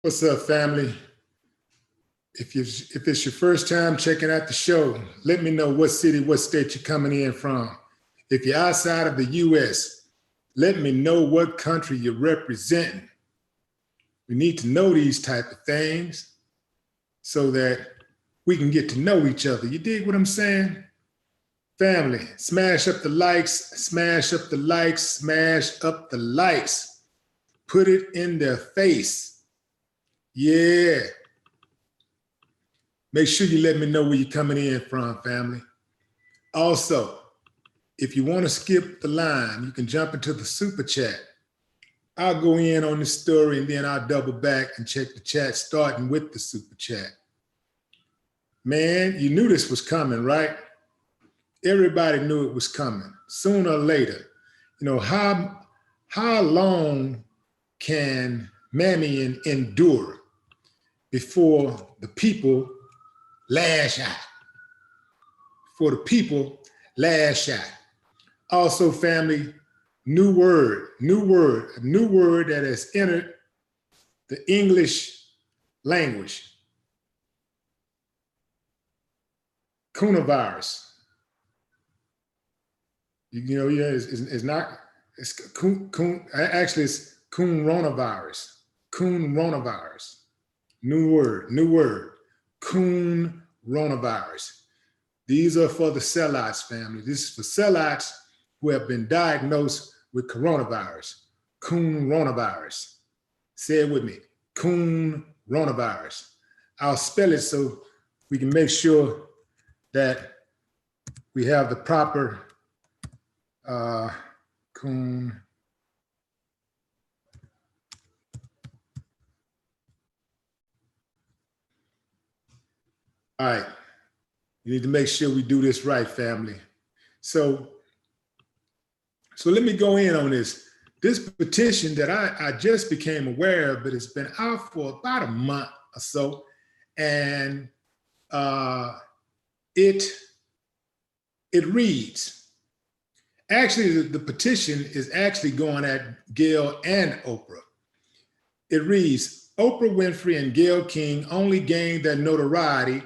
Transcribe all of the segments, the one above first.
What's up, family? If it's your first time checking out the show, let me know what city, what state you're coming in from. If you're outside of the US, let me know what country you're representing. We need to know these type of things so that we can get to know each other. You dig what I'm saying? Family, smash up the likes, smash up the likes, smash up the likes. Put it in their face. Yeah. Make sure you let me know where you're coming in from, family. Also, if you want to skip the line, you can jump into the super chat. I'll go in on the story and then I'll double back and check the chat, starting with the super chat. Man, you knew this was coming, right? Everybody knew it was coming, sooner or later. You know, how long can Mammy endure before the people lash out? For the people lash out. Also, family, new word that has entered the English language. Coronavirus. You know, yeah, it's not, it's actually it's coronavirus. Coronavirus. New word. Coronavirus. These are for the sellouts, family. This is for sellouts who have been diagnosed with coronavirus. Coronavirus. Say it with me. Coronavirus. I'll spell it so we can make sure that we have the proper coon. All right, you need to make sure we do this right, family. So let me go in on this. This petition that I just became aware of, but it's been out for about a month or so, and it reads. Actually, the petition is actually going at Gayle and Oprah. It reads, Oprah Winfrey and Gayle King only gained their notoriety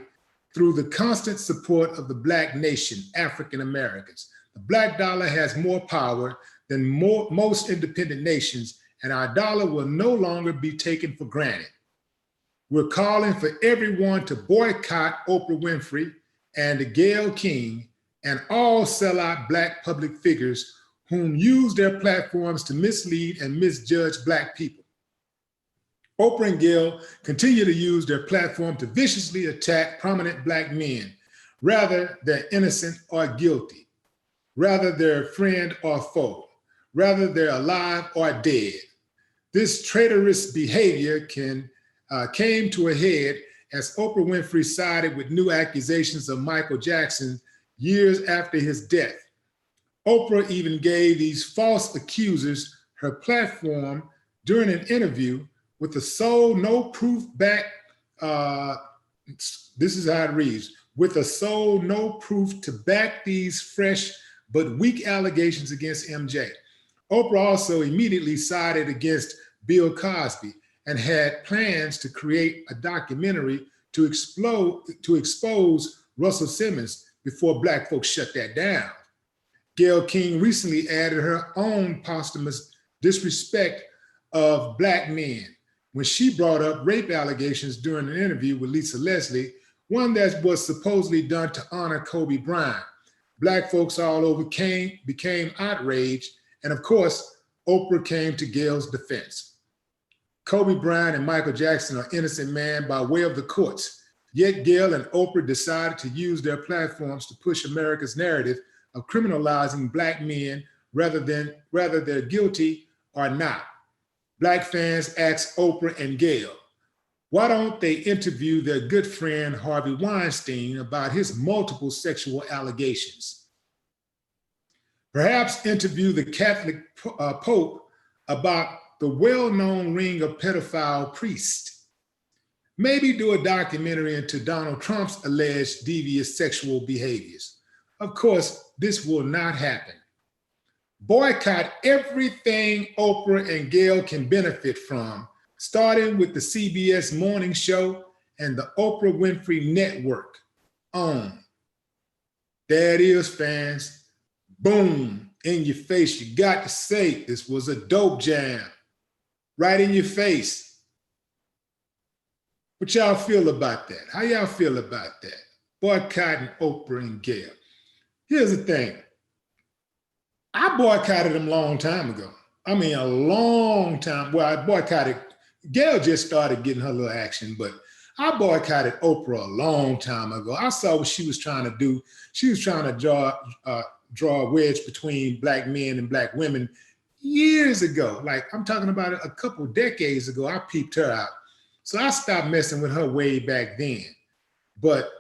through the constant support of the Black nation, African Americans. The Black dollar has more power than most independent nations, and our dollar will no longer be taken for granted. We're calling for everyone to boycott Oprah Winfrey and Gayle King and all sellout Black public figures whom use their platforms to mislead and misjudge Black people. Oprah and Gayle continue to use their platform to viciously attack prominent Black men, rather they're innocent or guilty, rather they're friend or foe, rather they're alive or dead. This traitorous behavior came to a head as Oprah Winfrey sided with new accusations of Michael Jackson years after his death. Oprah even gave these false accusers her platform during an interview with the sole no proof back, this is how it reads, with a sole no proof to back these fresh but weak allegations against MJ. Oprah also immediately sided against Bill Cosby and had plans to create a documentary to expose Russell Simmons before Black folks shut that down. Gayle King recently added her own posthumous disrespect of Black men when she brought up rape allegations during an interview with Lisa Leslie, one that was supposedly done to honor Kobe Bryant. Black folks all over became outraged, and of course, Oprah came to Gayle's defense. Kobe Bryant and Michael Jackson are innocent men by way of the courts. Yet Gayle and Oprah decided to use their platforms to push America's narrative of criminalizing Black men rather they're guilty or not. Black fans asked Oprah and Gayle, why don't they interview their good friend Harvey Weinstein about his multiple sexual allegations? Perhaps interview the Catholic Pope about the well-known ring of pedophile priests. Maybe do a documentary into Donald Trump's alleged devious sexual behaviors. Of course, this will not happen. Boycott everything Oprah and Gayle can benefit from starting with the CBS Morning Show and the Oprah Winfrey Network on. There it is, fans. Boom, in your face. You got to say this was a dope jam. Right in your face. What y'all feel about that? How y'all feel about that? Boycotting Oprah and Gayle. Here's the thing. I boycotted them a long time ago. I mean, a long time. Well, I boycotted, Gayle just started getting her little action, but I boycotted Oprah a long time ago. I saw what she was trying to do. She was trying to draw a wedge between Black men and Black women years ago. Like, I'm talking about a couple decades ago, I peeped her out. So I stopped messing with her way back then. But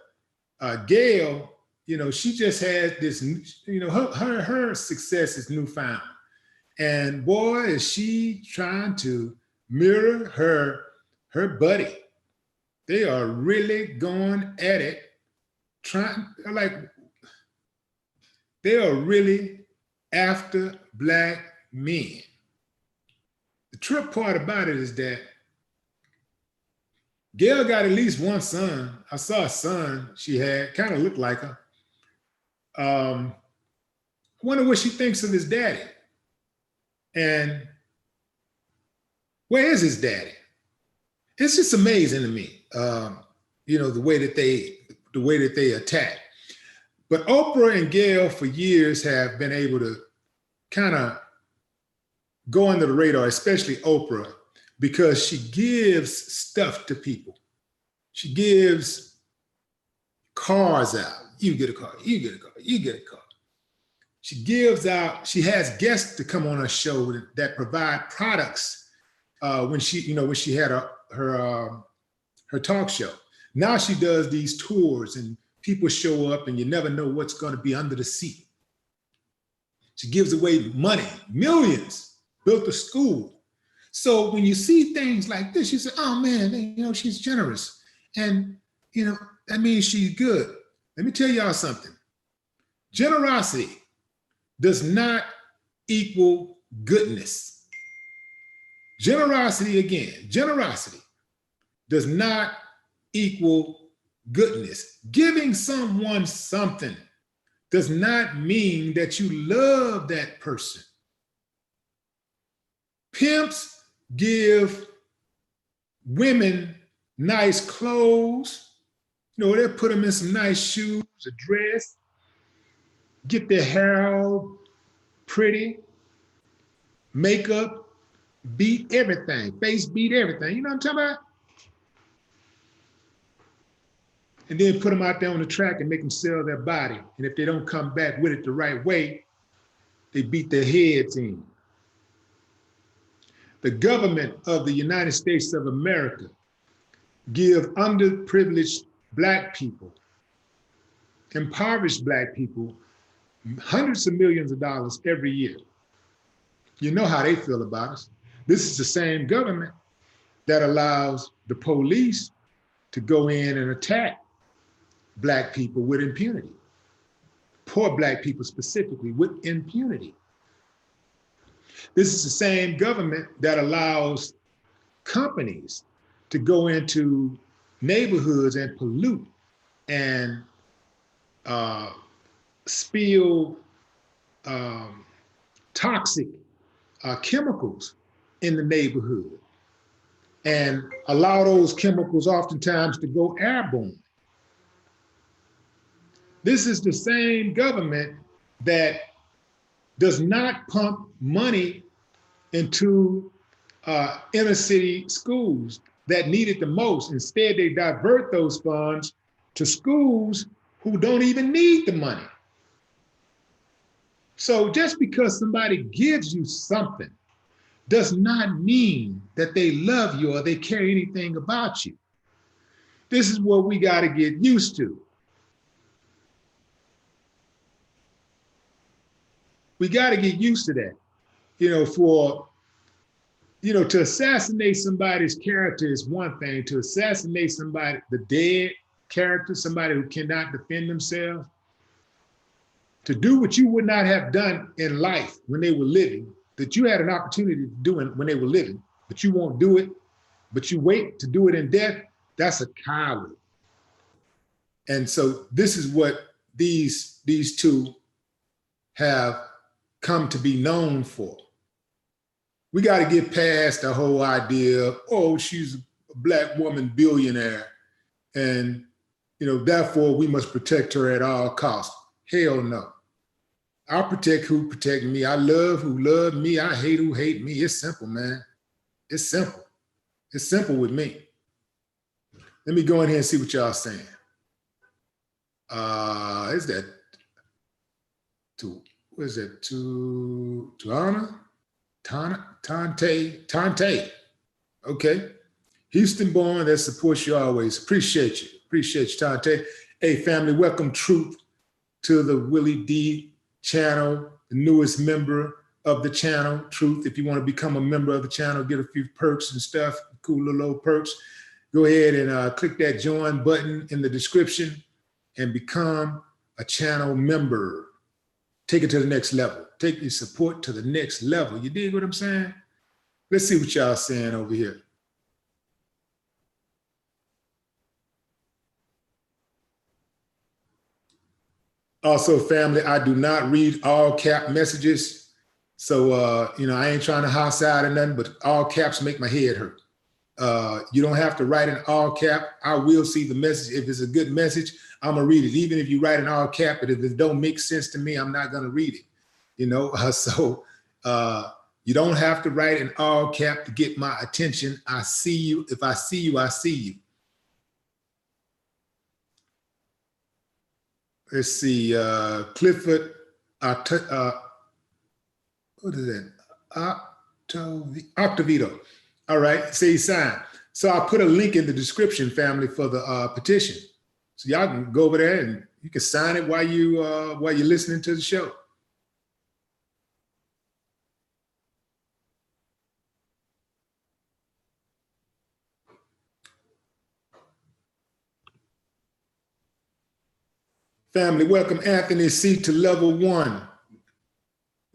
Gayle, you know, she just had this, you know, her success is newfound. And boy, is she trying to mirror her buddy. They are really going at it, they are really after Black men. The trip part about it is that Gayle got at least one son. I saw a son she had, kind of looked like her. I wonder what she thinks of his daddy. And where is his daddy? It's just amazing to me, you know, the way that they attack. But Oprah and Gayle for years have been able to kind of go under the radar, especially Oprah, because she gives stuff to people. She gives cars out. You get a car, you get a car, you get a car. She gives out, she has guests to come on her show that provide products when she had her talk show. Now she does these tours and people show up and you never know what's going to be under the seat. She gives away money, millions, built a school. So when you see things like this, you say, oh man, you know, she's generous. And, you know, that means she's good. Let me tell y'all something. Generosity does not equal goodness. Generosity, again, generosity does not equal goodness. Giving someone something does not mean that you love that person. Pimps give women nice clothes. You know, they'll put them in some nice shoes, a dress, get their hair all pretty, makeup, beat everything, face beat everything. You know what I'm talking about? And then put them out there on the track and make them sell their body. And if they don't come back with it the right way, they beat their heads in. The government of the United States of America give underprivileged Black people, impoverished Black people, hundreds of millions of dollars every year. You know how they feel about us. This is the same government that allows the police to go in and attack Black people with impunity. Poor Black people specifically with impunity. This is the same government that allows companies to go into neighborhoods and pollute and spill toxic chemicals in the neighborhood and allow those chemicals oftentimes to go airborne. This is the same government that does not pump money into inner city schools that need it the most. Instead, they divert those funds to schools who don't even need the money. So just because somebody gives you something does not mean that they love you or they care anything about you. This is what we got to get used to. We got to get used to that. You know, to assassinate somebody's character is one thing. To assassinate somebody, the dead character, somebody who cannot defend themselves, to do what you would not have done in life when they were living, that you had an opportunity to do when they were living, but you won't do it but you wait to do it in death, that's a coward. And so this is what these two have come to be known for. We got to get past the whole idea of, oh, she's a Black woman billionaire, and therefore we must protect her at all costs. Hell no. I'll protect who protect me. I love who love me. I hate who hate me. It's simple, man. It's simple. It's simple with me. Let me go in here and see what y'all saying. Is that Tuana? Tante. Okay. Houston born, that supports you always. Appreciate you. Appreciate you, Tante. Hey, family, welcome Truth to the Willie D channel, the newest member of the channel, Truth. If you want to become a member of the channel, get a few perks and stuff, cool little old perks, go ahead and click that join button in the description and become a channel member. Take it to the next level. Take your support to the next level. You dig what I'm saying? Let's see what y'all saying over here. Also, family, I do not read all cap messages. So, I ain't trying to house out or nothing, but all caps make my head hurt. You don't have to write in all cap. I will see the message. If it's a good message, I'm gonna read it. Even if you write in all cap, but if it don't make sense to me, I'm not gonna read it. So you don't have to write in all cap to get my attention. I see you. If I see you, I see you. Let's see, Clifford, what is that? Octavito. All right, say sign. So I put a link in the description, family, for the petition. So y'all can go over there and you can sign it while you're listening to the show. Family, welcome Anthony C to level 1.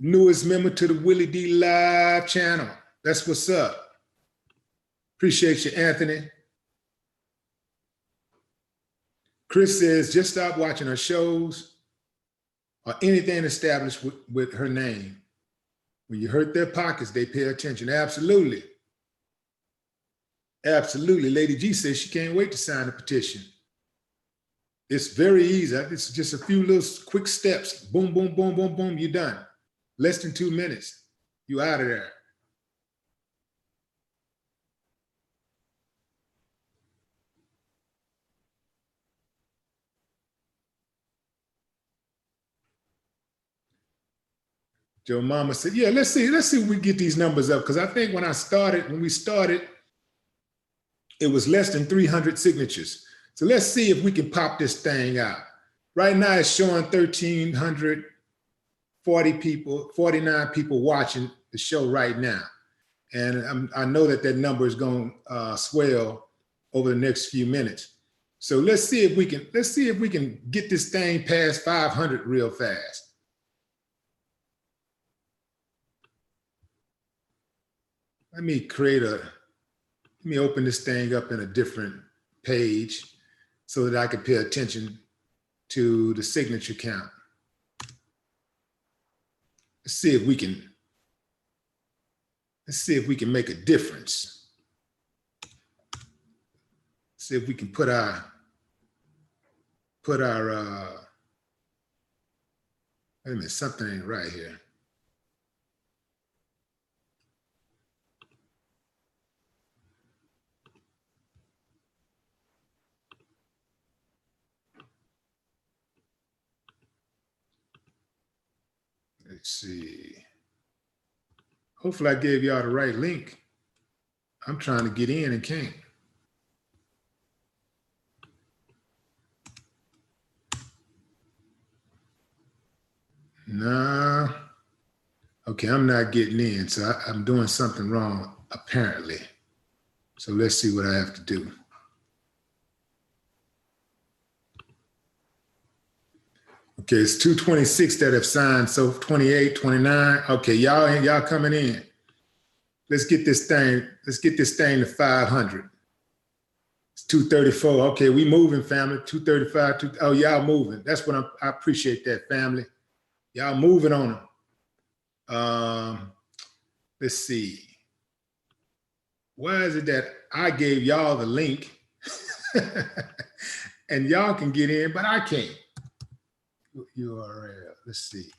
Newest member to the WillieDLive channel. That's what's up. Appreciate you, Anthony. Chris says, just stop watching her shows or anything established with her name. When you hurt their pockets, they pay attention. Absolutely. Absolutely. Lady G says she can't wait to sign the petition. It's very easy. It's just a few little quick steps. Boom, boom, boom, boom, boom, you're done. Less than 2 minutes. You out of there. Joe Mama said, yeah, let's see if we get these numbers up. Because I think when we started, it was less than 300 signatures. So let's see if we can pop this thing out. Right now it's showing 1,340 people, 49 people watching the show right now. And I know that number is going to swell over the next few minutes. So let's see if we can get this thing past 500 real fast. Let me open this thing up in a different page so that I can pay attention to the signature count. Let's see if we can make a difference. See if we can put our wait a minute, something ain't right here. Let's see. Hopefully I gave y'all the right link. I'm trying to get in and can't. Nah. Okay, I'm not getting in, so I'm doing something wrong, apparently. So let's see what I have to do. Okay, it's 226 that have signed, so 28, 29. Okay, y'all coming in. Let's get this thing to 500. It's 234. Okay, we moving, family. 235. Oh, y'all moving. That's what I appreciate that, family. Y'all moving on them. Let's see. Why is it that I gave y'all the link and y'all can get in, but I can't? URL. Let's see.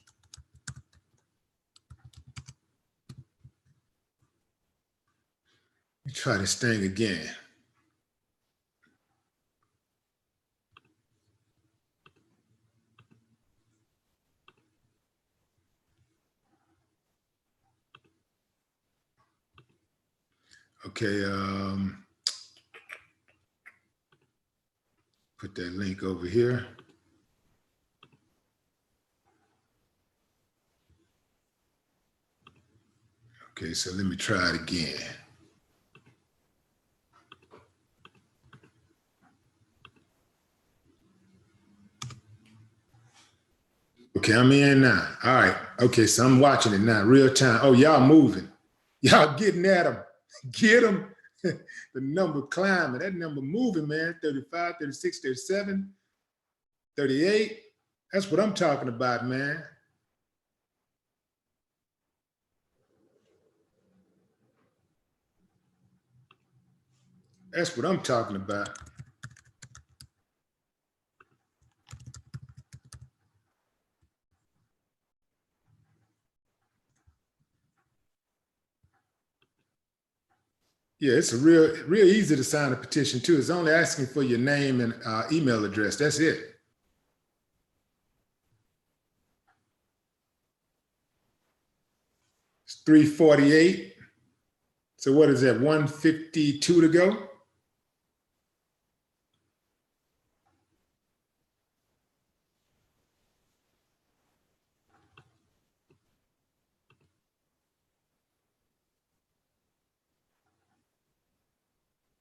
Let me try this thing again. Okay, put that link over here. Okay, so let me try it again. Okay, I'm in now. All right. Okay, so I'm watching it now, real time. Oh, y'all moving. Y'all getting at them. Get them. The number climbing. That number moving, man. 35, 36, 37, 38. That's what I'm talking about, man. That's what I'm talking about. Yeah, it's real easy to sign a petition too. It's only asking for your name and email address. That's it. It's 348. So what is that? 152 to go.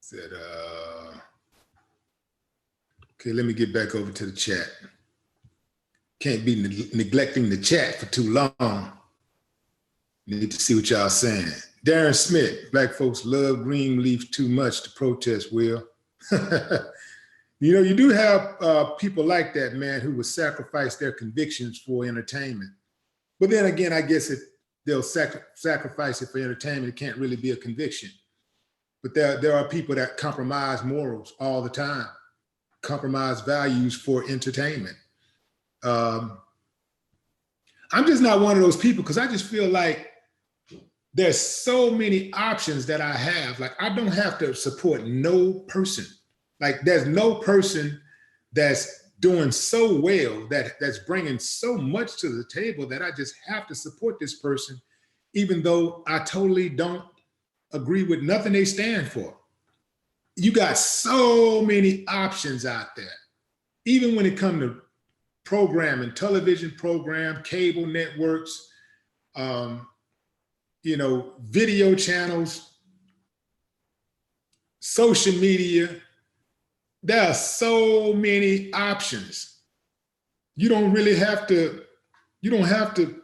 Said, okay, let me get back over to the chat. Can't be neglecting the chat for too long. Need to see what y'all saying. Darren Smith, black folks love green leaf too much to protest, Will. You know, you do have people like that, man, who would sacrifice their convictions for entertainment. But then again, I guess if they'll sacrifice it for entertainment, it can't really be a conviction. But there are people that compromise morals all the time, compromise values for entertainment. I'm just not one of those people because I just feel like there's so many options that I have. Like I don't have to support no person. Like there's no person that's doing so well, that's bringing so much to the table that I just have to support this person, even though I totally don't agree with nothing they stand for. You got so many options out there. Even when it comes to programming, television program, cable networks, you know, video channels, social media, there are so many options. You don't really have to, you don't have to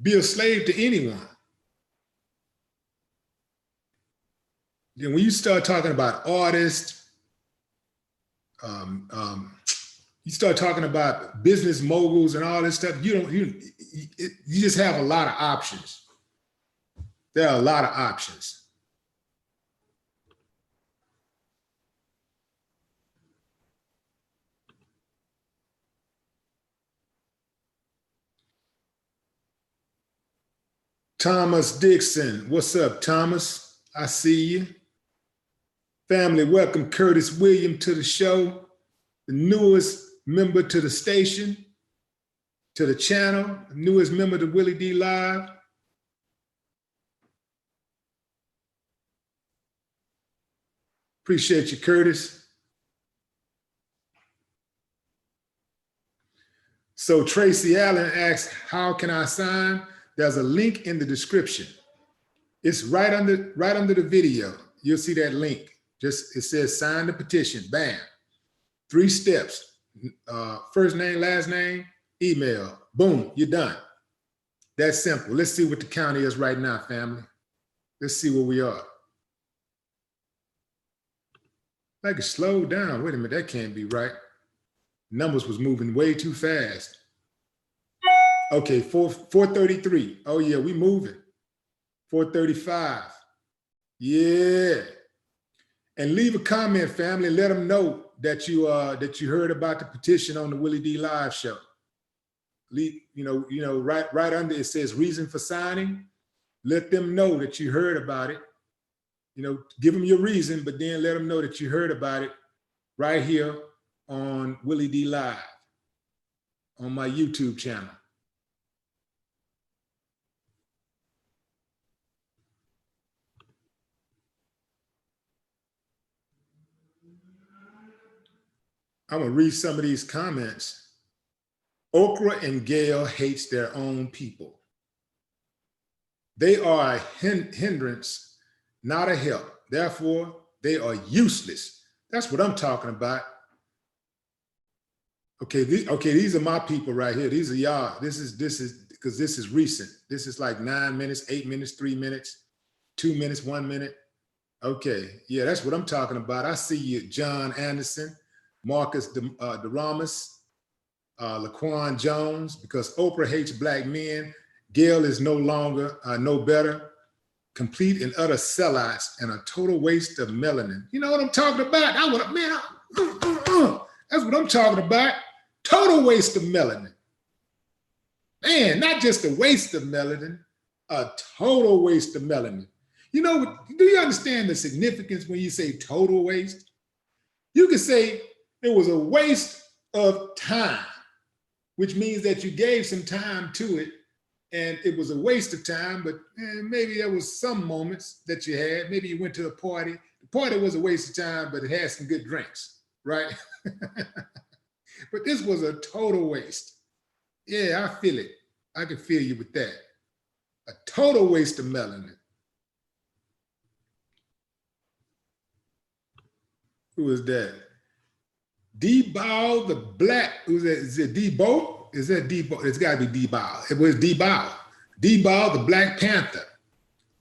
be a slave to anyone. Then when you start talking about artists, you start talking about business moguls and all this stuff, you just have a lot of options. There are a lot of options. Thomas Dixon, what's up, Thomas? I see you. Family, welcome Curtis William to the show, the newest member to the station, to the channel, the newest member to WillieDLive. Appreciate you, Curtis. So Tracy Allen asks, how can I sign? There's a link in the description. It's right under the video. You'll see that link. Just, it says sign the petition, bam. 3 steps, first name, last name, email, boom, you're done. That's simple. Let's see what the count is right now, family. Let's see where we are. Like it slowed down. Wait a minute, that can't be right. Numbers was moving way too fast. Okay, 433. Oh yeah, we moving. 435. Yeah. And leave a comment, family. Let them know that you heard about the petition on the WillieDLive show. Leave, right under it says reason for signing. Let them know that you heard about it. Give them your reason, but then let them know that you heard about it right here on WillieDLive on my YouTube channel. I'm gonna read some of these comments. Oprah and Gayle hates their own people. They are a hindrance, not a help. Therefore, they are useless. That's what I'm talking about. Okay, these are my people right here. These are y'all. This is because this is recent. This is like 9 minutes, 8 minutes, 3 minutes, 2 minutes, 1 minute. Okay, yeah, that's what I'm talking about. I see you, John Anderson, Marcus DeRamus, Laquan Jones, because Oprah hates Black men. Gayle is no longer, no better, complete and utter sellouts and a total waste of melanin. You know what I'm talking about? That's what I'm talking about. Total waste of melanin. Man, not just a waste of melanin, a total waste of melanin. Do you understand the significance when you say total waste? You could say it was a waste of time, which means that you gave some time to it and it was a waste of time, but maybe there was some moments that you had. Maybe you went to a party. The party was a waste of time, but it had some good drinks, right? But this was a total waste. Yeah, I feel it. I can feel you with that. A total waste of melanin. Who is that? D-Bow the Black. Who's that? Is it D-Bow? Is that D-Bow? It's got to be D-Bow. It was D-Bow. D-Bow the Black Panther.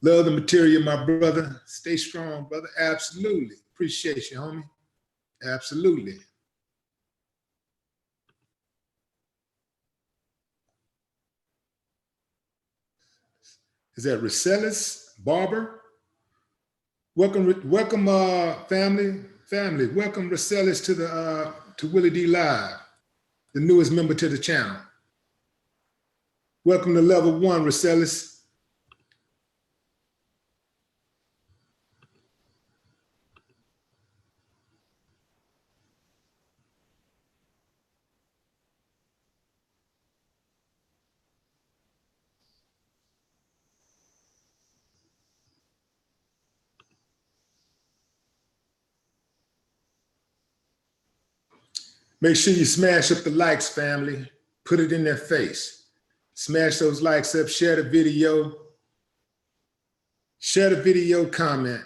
Love the material, my brother. Stay strong, brother. Absolutely. Appreciate you, homie. Absolutely. Is that Rosellis Barber? Welcome, family. Welcome, Rosellis, to WillieDLive, the newest member to the channel. Welcome to level 1, Rosellis. Make sure you smash up the likes, family. Put it in their face. Smash those likes up, share the video. Share the video, comment.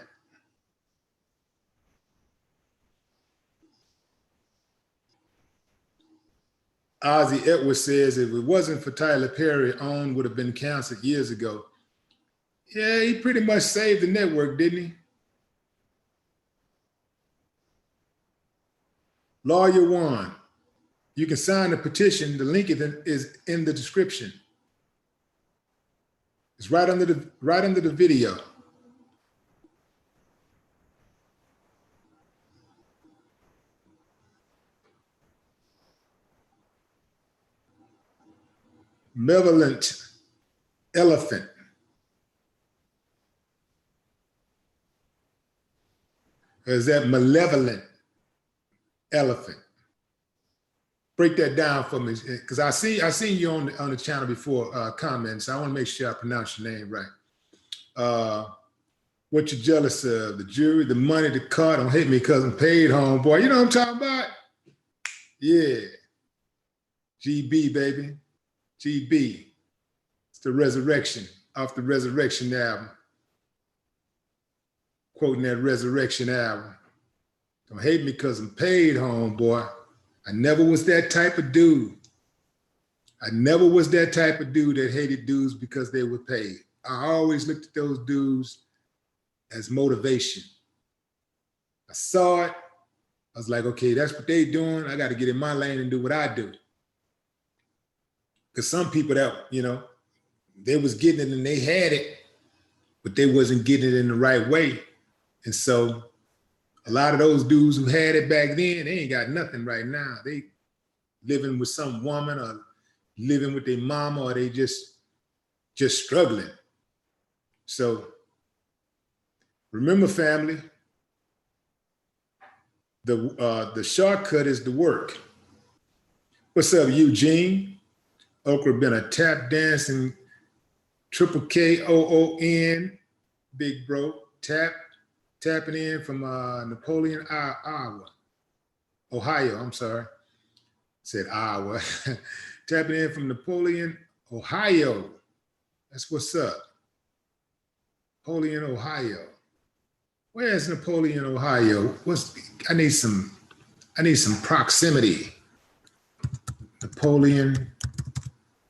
Ozzy Edwards says, if it wasn't for Tyler Perry, OWN would have been canceled years ago. Yeah, he pretty much saved the network, didn't he? Lawyer One, you can sign the petition. The link is in the description. It's right under the video. Malevolent elephant. Or is that malevolent elephant? Break that down for me, because I seen you on the channel before comments. I want to make sure I pronounce your name right. What you jealous of? The jury, the money, the car. Don't hate me because I'm paid, homeboy. You know what I'm talking about? Yeah. GB, baby. GB. It's the Resurrection, off the Resurrection album. Quoting that Resurrection album. Don't hate me because I'm paid, homeboy. I never was that type of dude. I never was that type of dude that hated dudes because they were paid. I always looked at those dudes as motivation. I saw it. I was like, okay, that's what they doing. I got to get in my lane and do what I do. Because some people that, you know, they was getting it and they had it, but they wasn't getting it in the right way. And so a lot of those dudes who had it back then, they ain't got nothing right now. They living with some woman or living with their mama, or they just struggling. So remember, family, the shortcut is the work. What's up, Eugene? Oprah been a tap dancing triple KOON, big bro, tapping in from Napoleon, Iowa, Ohio, I'm sorry. Said Iowa. Tapping in from Napoleon, Ohio. That's what's up. Napoleon, Ohio. Where's Napoleon, Ohio? I need some proximity. Napoleon,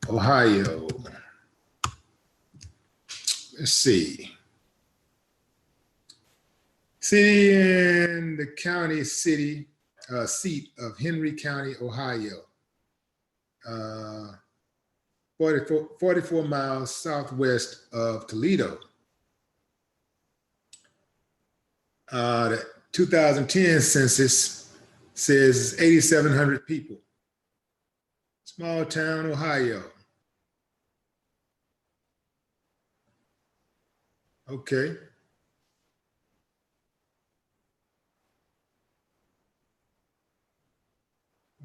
Ohio. Let's see. City in the county seat of Henry County, Ohio. 44 miles southwest of Toledo. The 2010 census says 8,700 people. Small town, Ohio. Okay.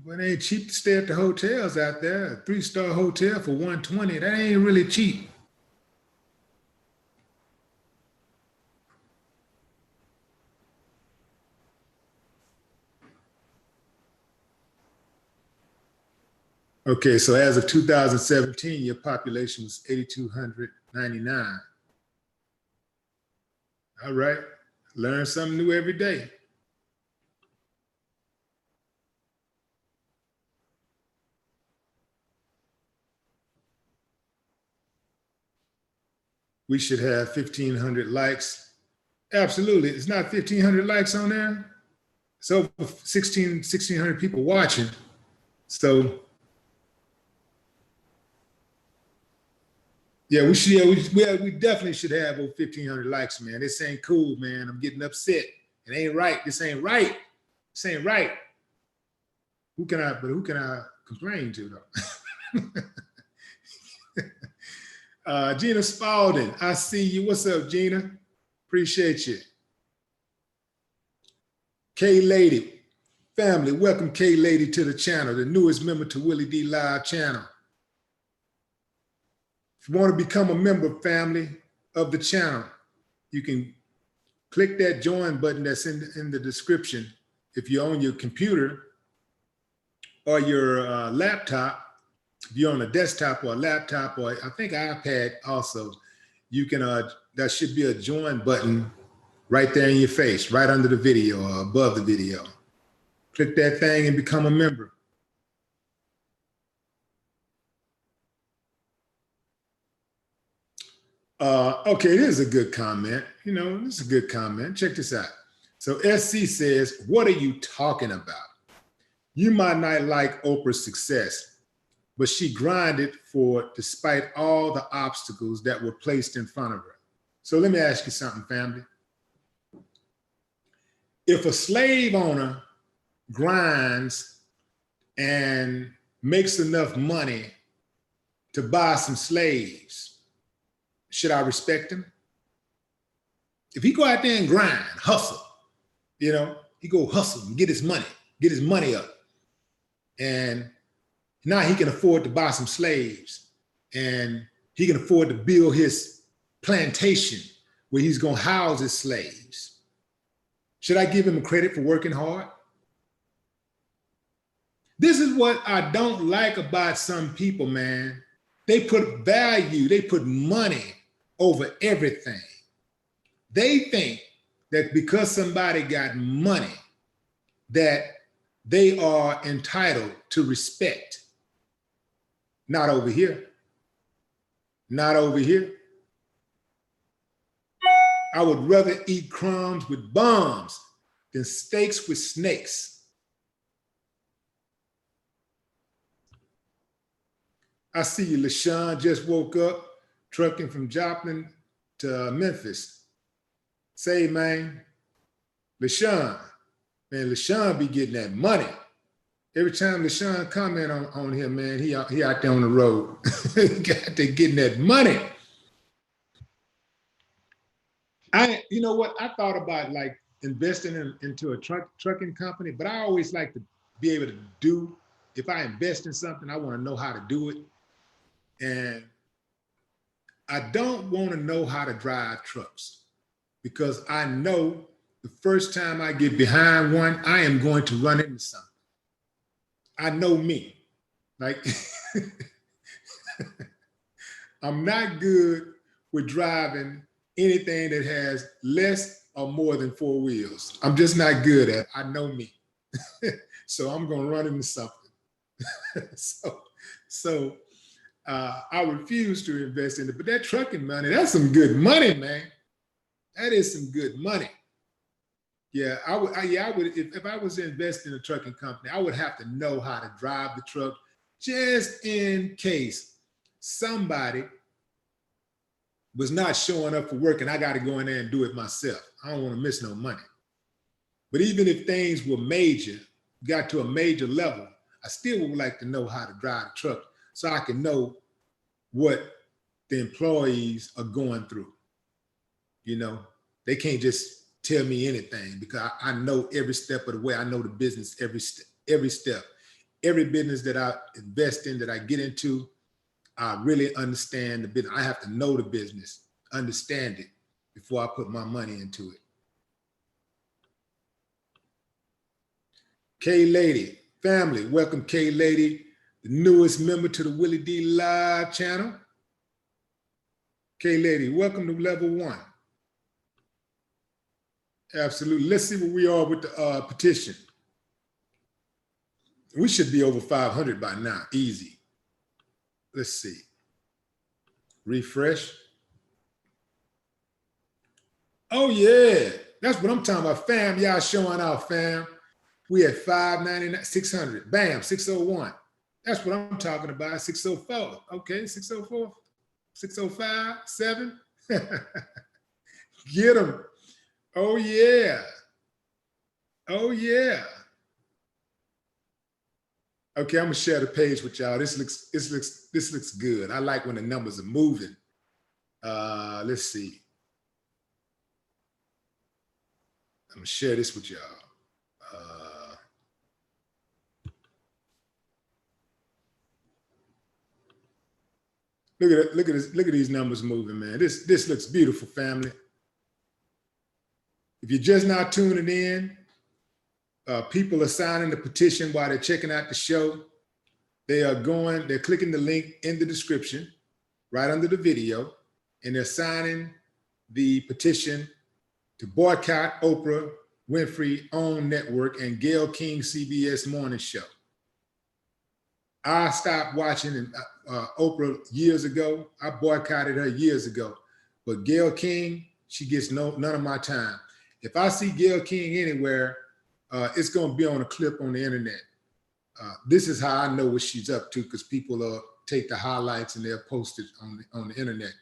But it ain't cheap to stay at the hotels out there. A 3-star hotel for $120, that ain't really cheap. Okay, so as of 2017, your population was 8,299. All right, learn something new every day. We should have 1,500 likes. Absolutely, it's not 1,500 likes on there. It's over 1,600 people watching. So yeah, we definitely should have over 1,500 likes, man. This ain't cool, man. I'm getting upset. It ain't right. This ain't right. This ain't right. Who can I complain to though? Gina Spalding, I see you. What's up, Gina? Appreciate you. K Lady, family, welcome K Lady to the channel, the newest member to WillieDLive channel. If you want to become a member, family, of the channel, you can click that join button that's in the description. If you're on your computer or your laptop, if you're on a desktop or a laptop, or I think iPad also, you can, there should be a join button right there in your face, right under the video or above the video. Click that thing and become a member. Okay, this is a good comment. You know, this is a good comment. Check this out. So SC says, what are you talking about? You might not like Oprah's success, but she grinded for it despite all the obstacles that were placed in front of her. So let me ask you something, family. If a slave owner grinds and makes enough money to buy some slaves, should I respect him? If he go out there and grind, hustle, you know, he go hustle and get his money up. And now he can afford to buy some slaves, and he can afford to build his plantation where he's gonna house his slaves. Should I give him credit for working hard? This is what I don't like about some people, man. They put value, they put money over everything. They think that because somebody got money, that they are entitled to respect. Not over here. Not over here. I would rather eat crumbs with bombs than steaks with snakes. I see you, LaShawn, just woke up, trucking from Joplin to Memphis. Say, man, LaShawn be getting that money. Every time LaShawn comment on him, man, he out there on the road. Got to getting that money. You know what? I thought about like investing into a trucking company, but I always like to be able to do, if I invest in something, I want to know how to do it. And I don't want to know how to drive trucks because I know the first time I get behind one, I am going to run into something. I know me. Like, I'm not good with driving anything that has less or more than 4 wheels. I'm just not good at it. I know me. So I'm going to run into something. So I refuse to invest in it. But that trucking money, that's some good money, man. That is some good money. Yeah, I would. If I was to invest in a trucking company, I would have to know how to drive the truck, just in case somebody was not showing up for work and I got to go in there and do it myself. I don't want to miss no money. But even if things were major, got to a major level, I still would like to know how to drive the truck so I can know what the employees are going through. You know, they can't just tell me anything because I know every step of the way. I know the business every step. Every business that I invest in, that I get into, I really understand the business. I have to know the business, understand it before I put my money into it. K-Lady, family, welcome K-Lady, the newest member to the WillieDLive channel. K-Lady, welcome to level 1. Absolutely. Let's see where we are with the petition. We should be over 500 by now, easy. Let's see. Refresh. Oh yeah, that's what I'm talking about, fam. Y'all showing out, fam. We at 599, 600, bam, 601. That's what I'm talking about, 604. Okay, 604, 605, 7. Get them. Oh yeah. Oh yeah. Okay, I'm gonna share the page with y'all. This looks good. I like when the numbers are moving. Let's see. I'm gonna share this with y'all. Look at these numbers moving, man. This looks beautiful, family. If you're just not tuning in, people are signing the petition while they're checking out the show. They're clicking the link in the description, right under the video, and they're signing the petition to boycott Oprah Winfrey OWN network and Gayle King CBS morning show. I stopped watching Oprah years ago. I boycotted her years ago. But Gayle King, she gets none of my time. If I see Gayle King anywhere, it's going to be on a clip on the internet. This is how I know what she's up to, because people take the highlights and they're posted on the internet.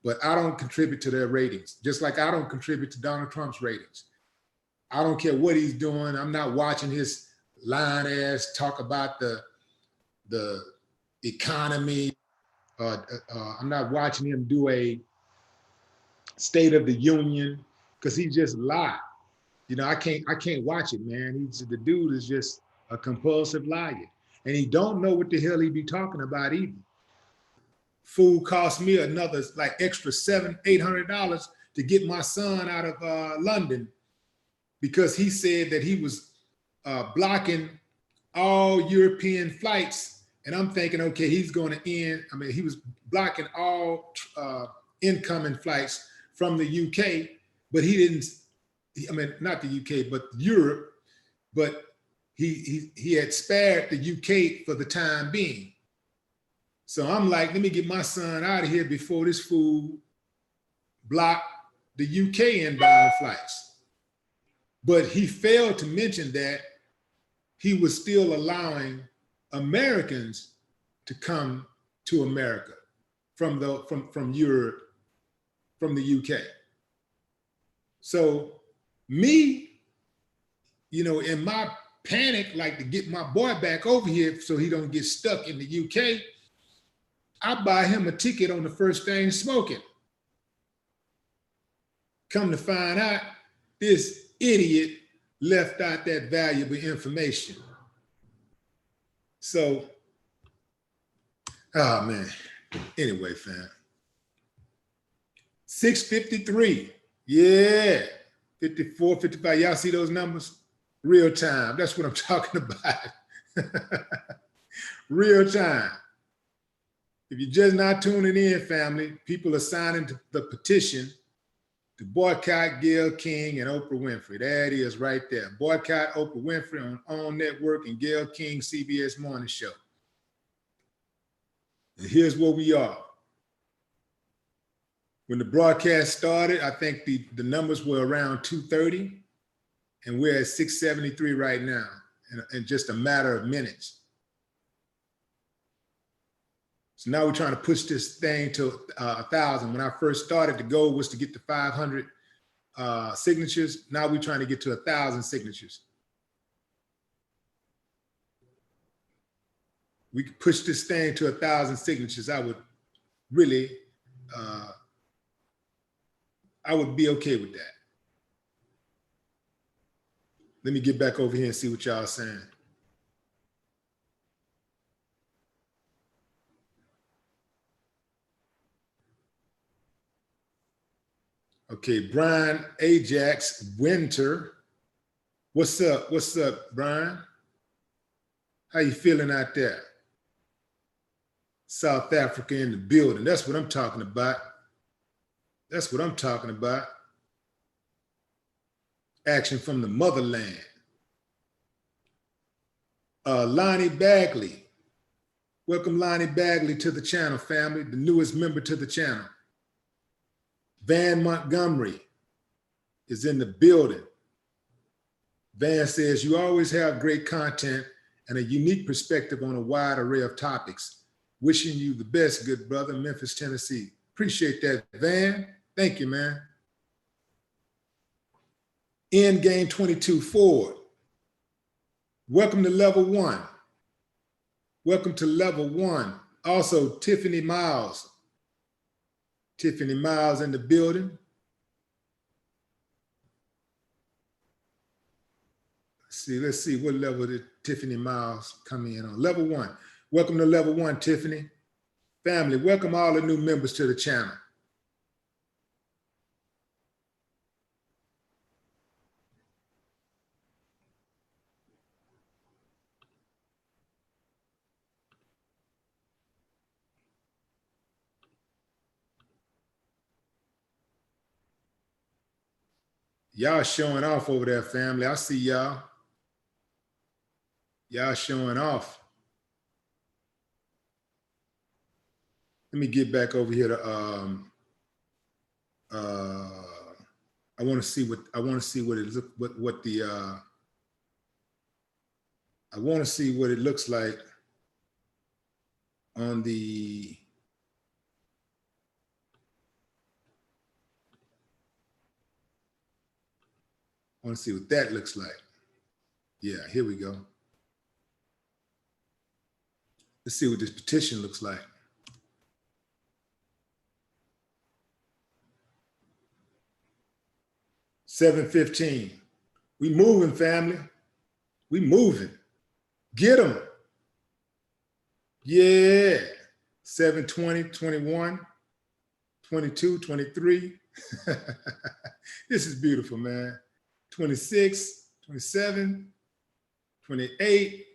But I don't contribute to their ratings, just like I don't contribute to Donald Trump's ratings. I don't care what he's doing. I'm not watching his lying ass talk about the economy. I'm not watching him do a State of the Union, because he just lied. You know, I can't watch it, man. The dude is just a compulsive liar, and he don't know what the hell he be talking about either. Food cost me another like extra $700-800 to get my son out of London, because he said that he was blocking all European flights, and I'm thinking, okay, he's going to end. I mean, he was blocking all incoming flights from the UK, but he didn't. I mean, not the UK, but Europe. But he had spared the UK for the time being. So I'm like, let me get my son out of here before this fool block the UK inbound flights. But he failed to mention that he was still allowing Americans to come to America from Europe, from the UK. So me, in my panic, like to get my boy back over here so he don't get stuck in the UK, I buy him a ticket on the first thing smoking. Come to find out, this idiot left out that valuable information. So, oh man. Anyway, fam. 6:53. Yeah. 54, 55. Y'all see those numbers? Real time. That's what I'm talking about. Real time. If you're just not tuning in, family, people are signing the petition to boycott Gayle King and Oprah Winfrey. There it is right there. Boycott Oprah Winfrey on OWN Network and Gayle King CBS Morning Show. And here's where we are. When the broadcast started, I think the numbers were around 230, and we're at 673 right now in just a matter of minutes. So now we're trying to push this thing to 1,000. When I first started, the goal was to get to 500 signatures. Now we're trying to get to 1,000 signatures. We could push this thing to 1,000 signatures. I would really, I would be okay with that. Let me get back over here and see what y'all are saying. Okay, Brian Ajax Winter. What's up? What's up, Brian? How you feeling out there? South Africa in the building. That's what I'm talking about. That's what I'm talking about. Action from the motherland. Lonnie Bagley. Welcome Lonnie Bagley to the channel, family, the newest member to the channel. Van Montgomery is in the building. Van says, you always have great content and a unique perspective on a wide array of topics. Wishing you the best, good brother, Memphis, Tennessee. Appreciate that, Van. Thank you, man. Endgame 22 Ford. Welcome to level 1. Welcome to level 1. Also, Tiffany Miles. Tiffany Miles in the building. Let's see what level did Tiffany Miles come in on. Level 1. Welcome to level 1, Tiffany. Family, welcome all the new members to the channel. Y'all showing off over there, family. I see y'all. Y'all showing off. Let me get back over here to I want to see what it look I want to see what it looks like on the I want to see what that looks like. Yeah, here we go. Let's see what this petition looks like. $7.15. We moving, family. We moving. Get them. Yeah. 7:20, 21, 22, 23. This is beautiful, man. 26, 27, 28.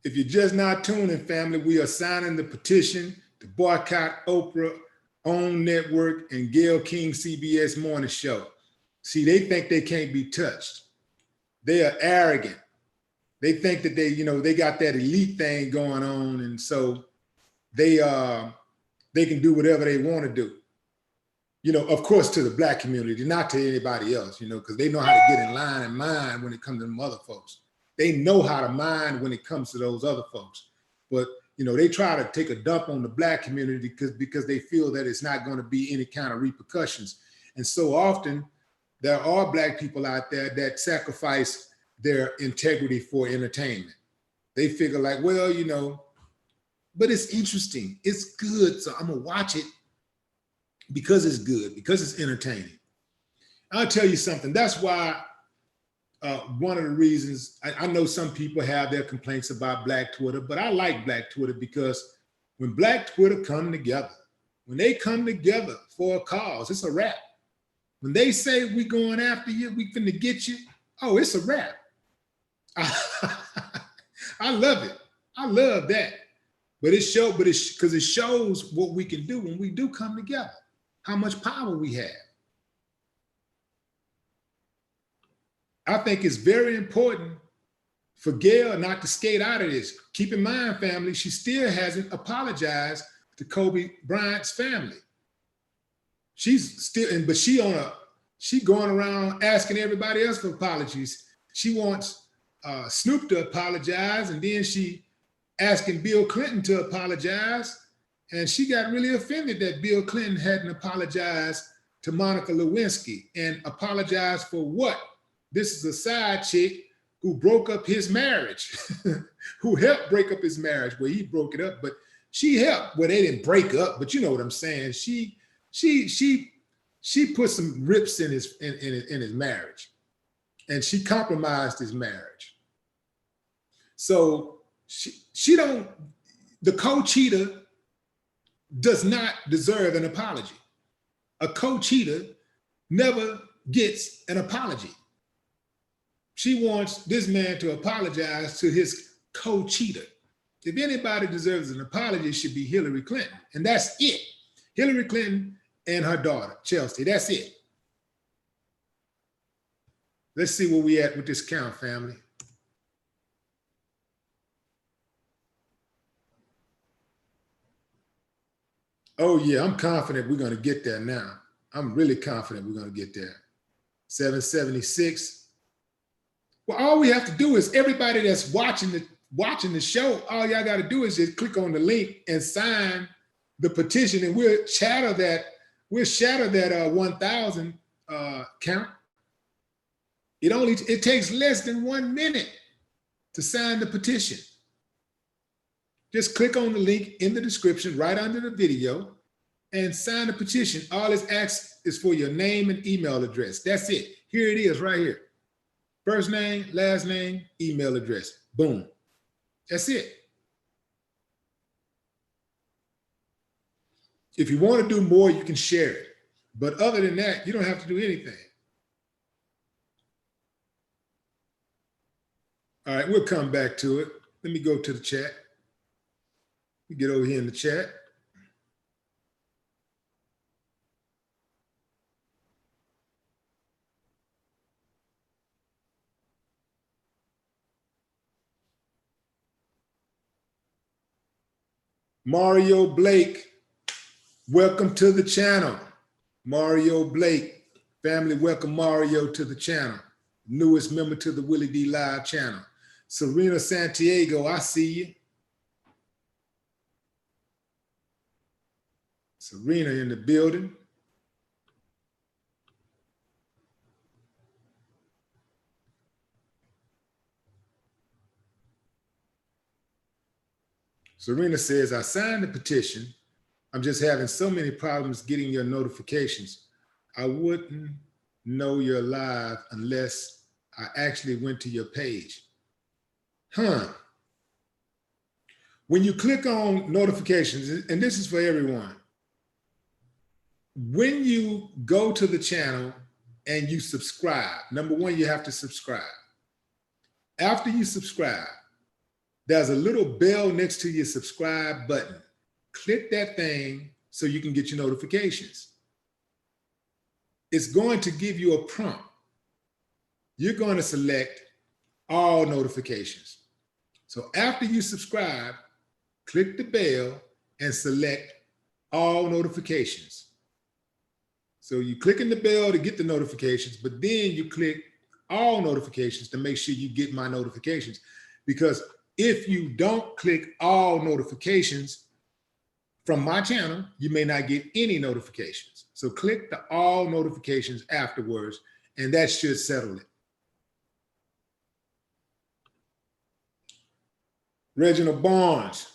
If you're just not tuning, family, we are signing the petition to boycott Oprah, OWN Network, and Gayle King CBS Morning Show. See, they think they can't be touched. They are arrogant. They think that they got that elite thing going on, and so they can do whatever they want to do. You know, of course, to the Black community, not to anybody else, you know, because they know how to get in line and mind when it comes to them other folks. They know how to mind when it comes to those other folks. But, you know, they try to take a dump on the Black community because they feel that it's not going to be any kind of repercussions. And so often there are Black people out there that sacrifice their integrity for entertainment. They figure like, well, you know, but it's interesting. It's good. So I'm going to watch it because it's good, because it's entertaining. I'll tell you something. That's why one of the reasons, I know some people have their complaints about Black Twitter, but I like Black Twitter because when Black Twitter come together, when they come together for a cause, it's a wrap. When they say we going after you, we finna get you, oh, it's a wrap. I love it. I love that. But because it shows what we can do when we do come together, how much power we have. I think it's very important for Gayle not to skate out of this. Keep in mind, family, she still hasn't apologized to Kobe Bryant's family. She's still, but she going around asking everybody else for apologies. She wants Snoop to apologize, and then she asking Bill Clinton to apologize. And she got really offended that Bill Clinton hadn't apologized to Monica Lewinsky. And apologized for what? This is a side chick who broke up his marriage, who helped break up his marriage. Well, he broke it up, but she helped. Well, they didn't break up, but you know what I'm saying. She put some rips in his marriage, and she compromised his marriage. So the co-cheater does not deserve an apology. A co-cheater never gets an apology. She wants this man to apologize to his co-cheater. If anybody deserves an apology, it should be Hillary Clinton. And that's it. Hillary Clinton and her daughter, Chelsea, that's it. Let's see where we at with this count, family. Oh yeah, I'm confident we're gonna get there now. I'm really confident we're gonna get there. 776. Well, all we have to do is everybody that's watching the show, all y'all gotta do is just click on the link and sign the petition, and we'll shatter that 1,000 count. It takes less than 1 minute to sign the petition. Just click on the link in the description right under the video and sign the petition. All it's asked is for your name and email address. That's it. Here it is right here. First name, last name, email address. Boom. That's it. If you want to do more, you can share it. But other than that, you don't have to do anything. All right, we'll come back to it. Let me go to the chat. We get over here in the chat. Mario Blake, welcome to the channel. Mario Blake, family, welcome Mario to the channel. Newest member to the WillieDLive channel. Serena Santiago, I see you. Serena in the building. Serena says, I signed the petition. I'm just having so many problems getting your notifications. I wouldn't know you're live unless I actually went to your page. When you click on notifications, and this is for everyone, when you go to the channel and you subscribe, number one, you have to subscribe. After you subscribe, there's a little bell next to your subscribe button. Click that thing so you can get your notifications. It's going to give you a prompt. You're going to select all notifications. So after you subscribe, click the bell and select all notifications. So you click in the bell to get the notifications, but then you click all notifications to make sure you get my notifications. Because if you don't click all notifications from my channel, you may not get any notifications. So click the all notifications afterwards, and that should settle it. Reginald Barnes,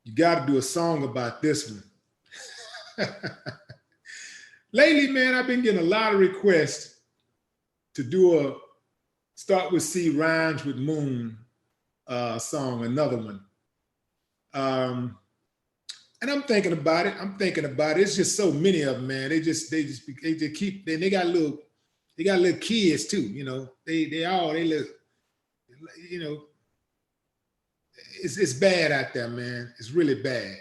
you got to do a song about this one. Lately, man, I've been getting a lot of requests to do a Start With C Rhymes With Moon song, another one. And I'm thinking about it. It's just so many of them, man. They keep, they got little kids too, you know. They look, you know, it's bad out there, man. It's really bad.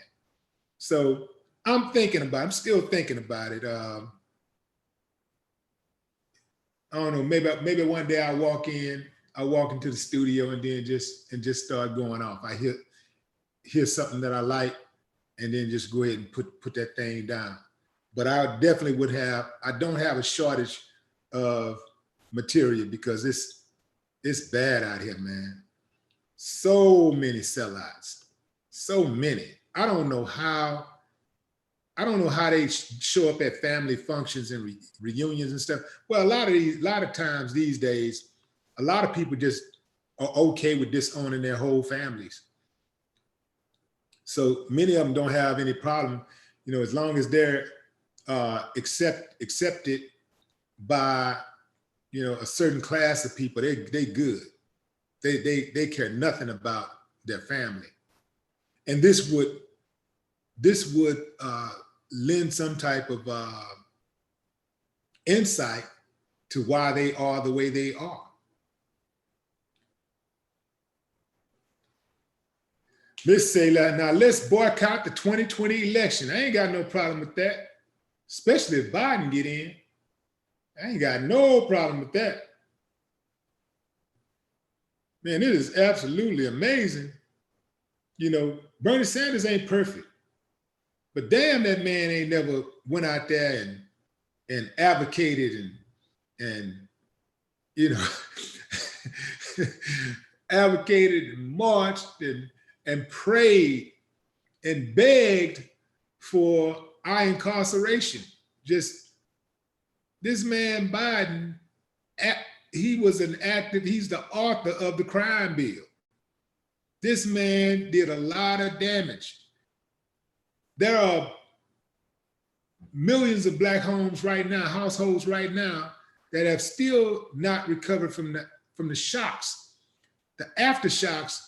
So I'm still thinking about it. I don't know, maybe one day I walk into the studio and then just start going off. I hear something that I like and then just go ahead and put that thing down. But I definitely I don't have a shortage of material because it's bad out here, man. So many sellouts, so many. I don't know how they show up at family functions and reunions and stuff. Well, a lot of times these days, a lot of people just are okay with disowning their whole families. So many of them don't have any problem, you know, as long as they're accepted by, you know, a certain class of people. They good. They care nothing about their family, and this would lend some type of insight to why they are the way they are. Let's say that now, let's boycott the 2020 election. I ain't got no problem with that, especially if Biden get in. I ain't got no problem with that. Man, it is absolutely amazing. You know, Bernie Sanders ain't perfect, but damn, that man ain't never went out there and advocated and you know, advocated and marched and prayed and begged for our incarceration. Just this man Biden, he's the author of the crime bill. This man did a lot of damage. There are millions of Black homes right now, households right now, that have still not recovered from the shocks, the aftershocks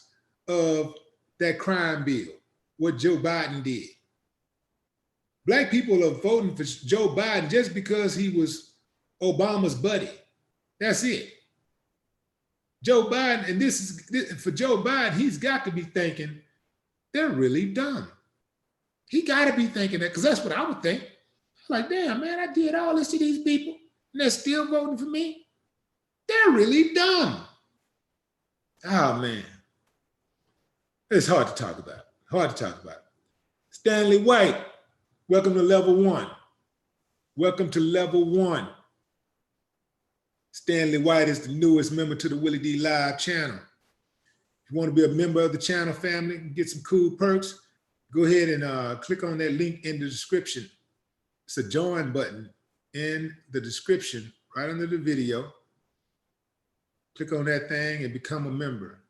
of that crime bill, what Joe Biden did. Black people are voting for Joe Biden just because he was Obama's buddy. That's it. Joe Biden, and for Joe Biden, he's got to be thinking, they're really dumb. He got to be thinking that, because that's what I would think. Like, damn, man, I did all this to these people, and they're still voting for me? They're really dumb. Oh, man. It's hard to talk about. Stanley White, welcome to level 1. Welcome to level 1. Stanley White is the newest member to the WillieDLive channel. If you want to be a member of the channel family and get some cool perks, go ahead and click on that link in the description. It's a join button in the description right under the video. Click on that thing and become a member.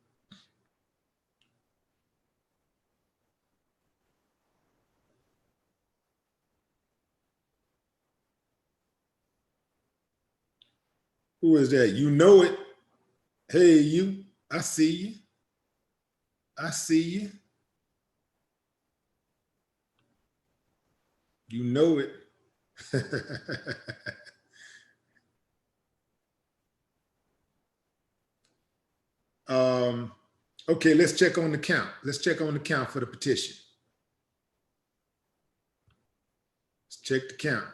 Who is that? You know it. Hey, you. I see you. I see you. You know it. Okay, let's check on the count. Let's check on the count for the petition. Let's check the count.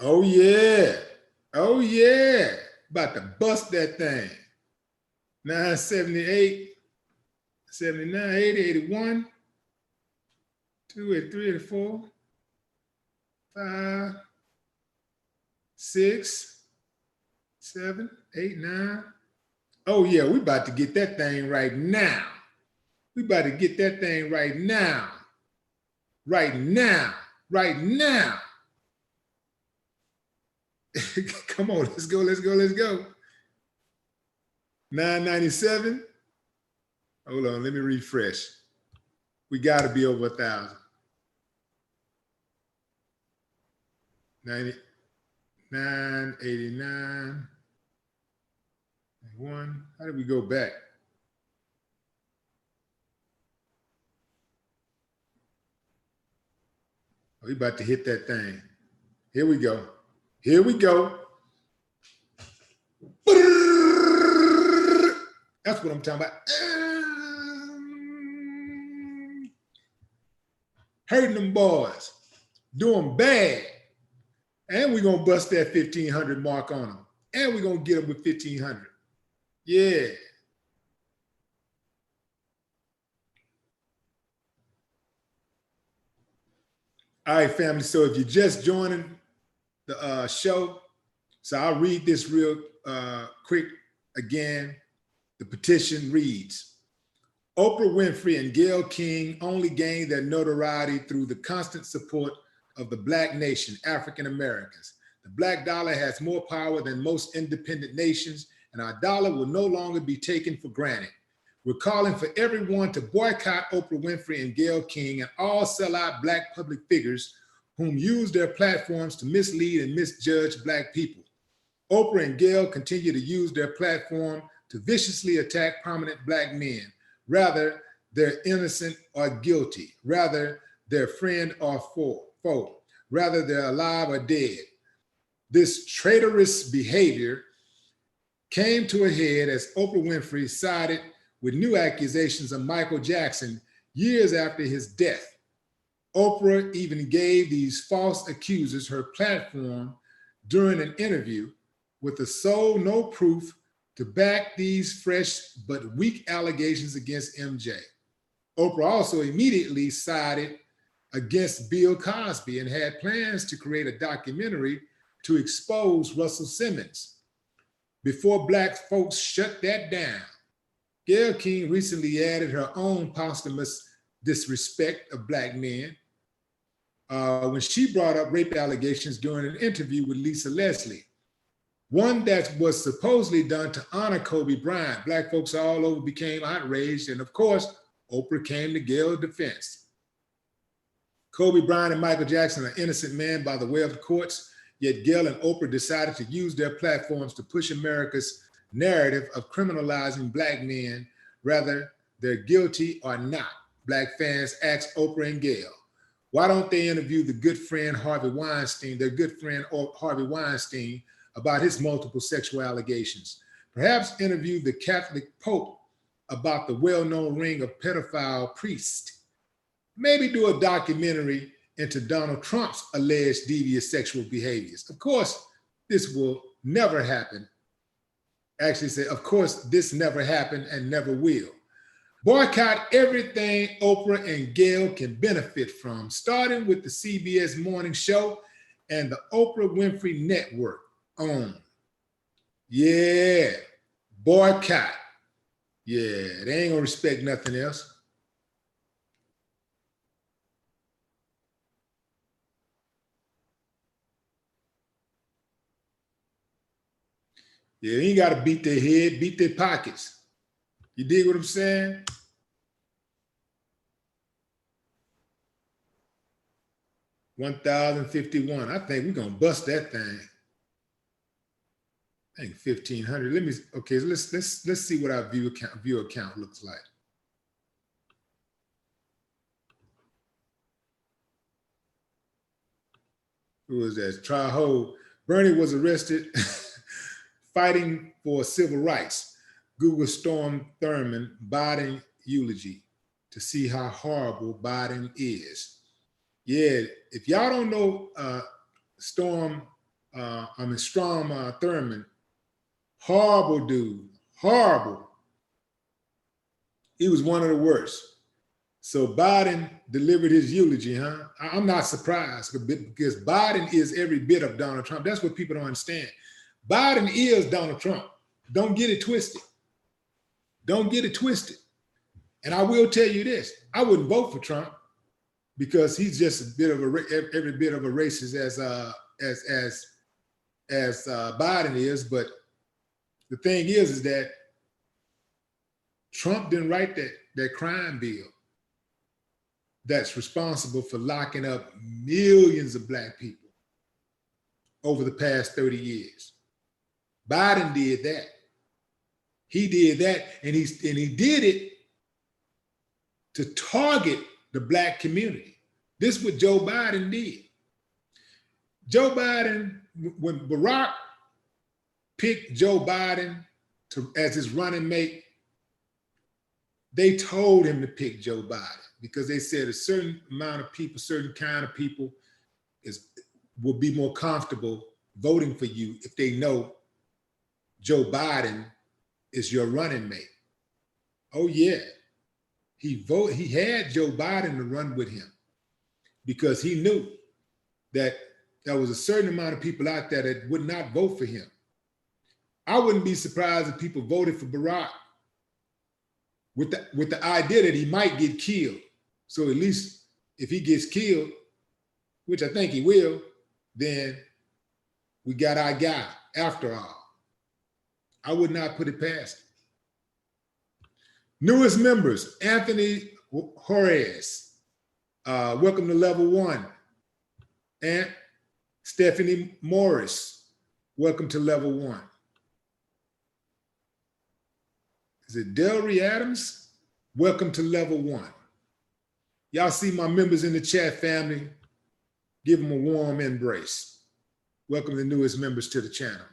Oh yeah. Oh yeah, about to bust that thing. 978, 79, 80, 81, 2, 83, 84, 5, 6, 7, 8, 9. Oh yeah, we about to get that thing right now. We about to get that thing right now. Right now. Right now. Come on, let's go, let's go, let's go. 997. Hold on, let me refresh. We got to be over 1,000. 989. 1. How did we go back? Oh, we about to hit that thing. Here we go. Here we go. That's what I'm talking about. Hurting them boys. Doing bad. And we're going to bust that 1,500 mark on them. And we're going to get them with 1,500. Yeah. All right, family. So if you're just joining the show, so I'll read this real quick again. The petition reads, Oprah Winfrey and Gayle King only gained their notoriety through the constant support of the Black nation, African Americans. The Black dollar has more power than most independent nations, and our dollar will no longer be taken for granted. We're calling for everyone to boycott Oprah Winfrey and Gayle King and all sellout Black public figures whom use their platforms to mislead and misjudge Black people. Oprah and Gayle continue to use their platform to viciously attack prominent Black men, rather they're innocent or guilty, rather they're friend or foe, rather they're alive or dead. This traitorous behavior came to a head as Oprah Winfrey sided with new accusations of Michael Jackson years after his death. Oprah even gave these false accusers her platform during an interview with the sole no proof to back these fresh but weak allegations against MJ. Oprah also immediately sided against Bill Cosby and had plans to create a documentary to expose Russell Simmons. Before Black folks shut that down, Gayle King recently added her own posthumous disrespect of Black men when she brought up rape allegations during an interview with Lisa Leslie, one that was supposedly done to honor Kobe Bryant. Black folks all over became outraged, and of course, Oprah came to Gayle's defense. Kobe Bryant and Michael Jackson are innocent men by the way of the courts, yet Gayle and Oprah decided to use their platforms to push America's narrative of criminalizing Black men, whether they're guilty or not. Black fans asked Oprah and Gayle, why don't they interview their good friend Harvey Weinstein about his multiple sexual allegations? Perhaps interview the Catholic Pope about the well-known ring of pedophile priests. Maybe do a documentary into Donald Trump's alleged devious sexual behaviors. Of course, this will never happen. Actually say, of course, this never happened and never will. Boycott everything Oprah and Gayle can benefit from, starting with the CBS Morning Show and the Oprah Winfrey Network on. Yeah, boycott. Yeah, they ain't gonna respect nothing else. Yeah, you ain't gotta beat their head, beat their pockets. You dig what I'm saying? $1,051. I think we're gonna bust that thing. I think 1,500. Let me. Okay, so let's see what our view account looks like. Who was that? Tri-Ho. Bernie was arrested fighting for civil rights. Google Storm Thurmond Biden eulogy to see how horrible Biden is. Yeah, if y'all don't know Storm Strom Thurmond, horrible dude, horrible. He was one of the worst. So Biden delivered his eulogy, huh? I'm not surprised because Biden is every bit of Donald Trump. That's what people don't understand. Biden is Donald Trump. Don't get it twisted. Don't get it twisted. And I will tell you this, I wouldn't vote for Trump because he's just a bit of every bit of a racist as Biden is. But the thing is that Trump didn't write that crime bill that's responsible for locking up millions of Black people over the past 30 years. Biden did that. He did that, and he did it to target the Black community. This is what Joe Biden did. Joe Biden, when Barack picked Joe Biden as his running mate, they told him to pick Joe Biden because they said a certain amount of people, certain kind of people will be more comfortable voting for you if they know Joe Biden is your running mate. Oh yeah, he had Joe Biden to run with him because he knew that there was a certain amount of people out there that would not vote for him. I wouldn't be surprised if people voted for Barack with the idea that he might get killed. So at least if he gets killed, which I think he will, then we got our guy after all. I would not put it past him. Newest members, Anthony Horace, welcome to level 1. And Stephanie Morris, welcome to level 1. Is it Delry Adams? Welcome to level 1. Y'all see my members in the chat, family? Give them a warm embrace. Welcome the newest members to the channel.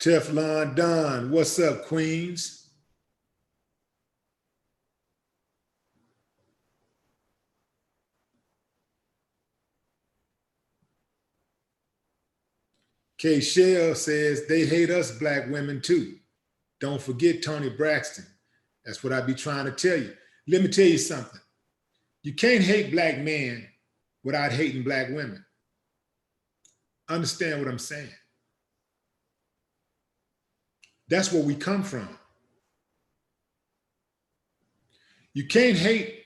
Teflon Don, what's up, Queens? Kay Shell says, they hate us Black women too. Don't forget Tony Braxton. That's what I be trying to tell you. Let me tell you something. You can't hate Black men without hating Black women. Understand what I'm saying? That's where we come from. You can't hate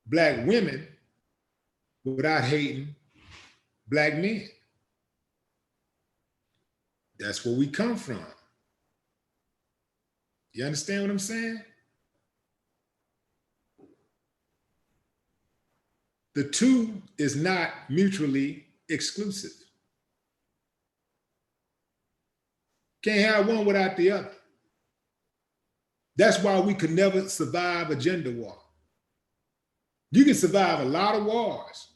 Black women without hating Black men. That's where we come from. You understand what I'm saying? The two is not mutually exclusive. Can't have one without the other. That's why we could never survive a gender war. You can survive a lot of wars.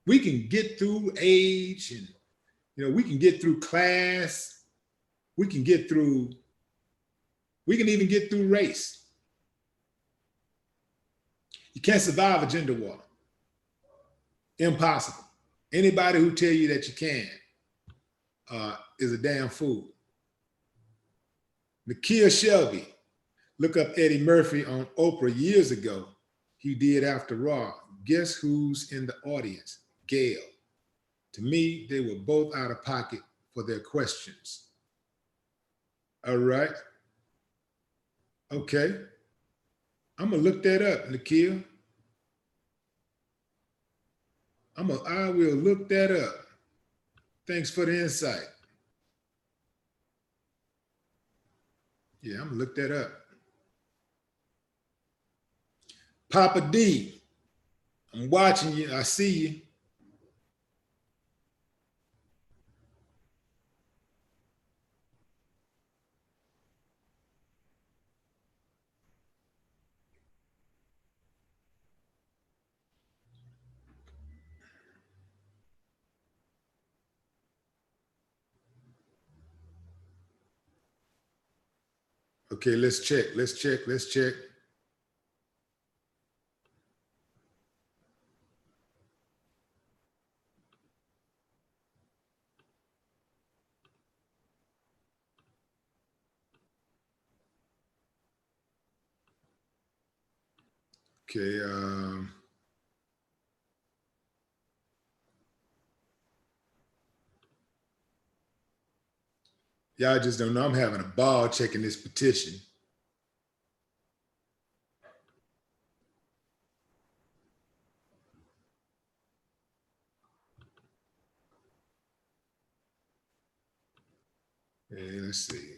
We can get through age and we can get through class. We can even get through race. You can't survive a gender war. Impossible. Anybody who tell you that you can is a damn fool. Nakia Shelby, look up Eddie Murphy on Oprah years ago. He did After Raw. Guess who's in the audience? Gayle. To me, they were both out of pocket for their questions. All right. Okay. I'm gonna look that up, Nakia. I will look that up. Thanks for the insight. Yeah, I'm gonna look that up. Papa D, I'm watching you. I see you. Okay, let's check. Okay. Y'all just don't know. I'm having a ball checking this petition. Okay, let's see.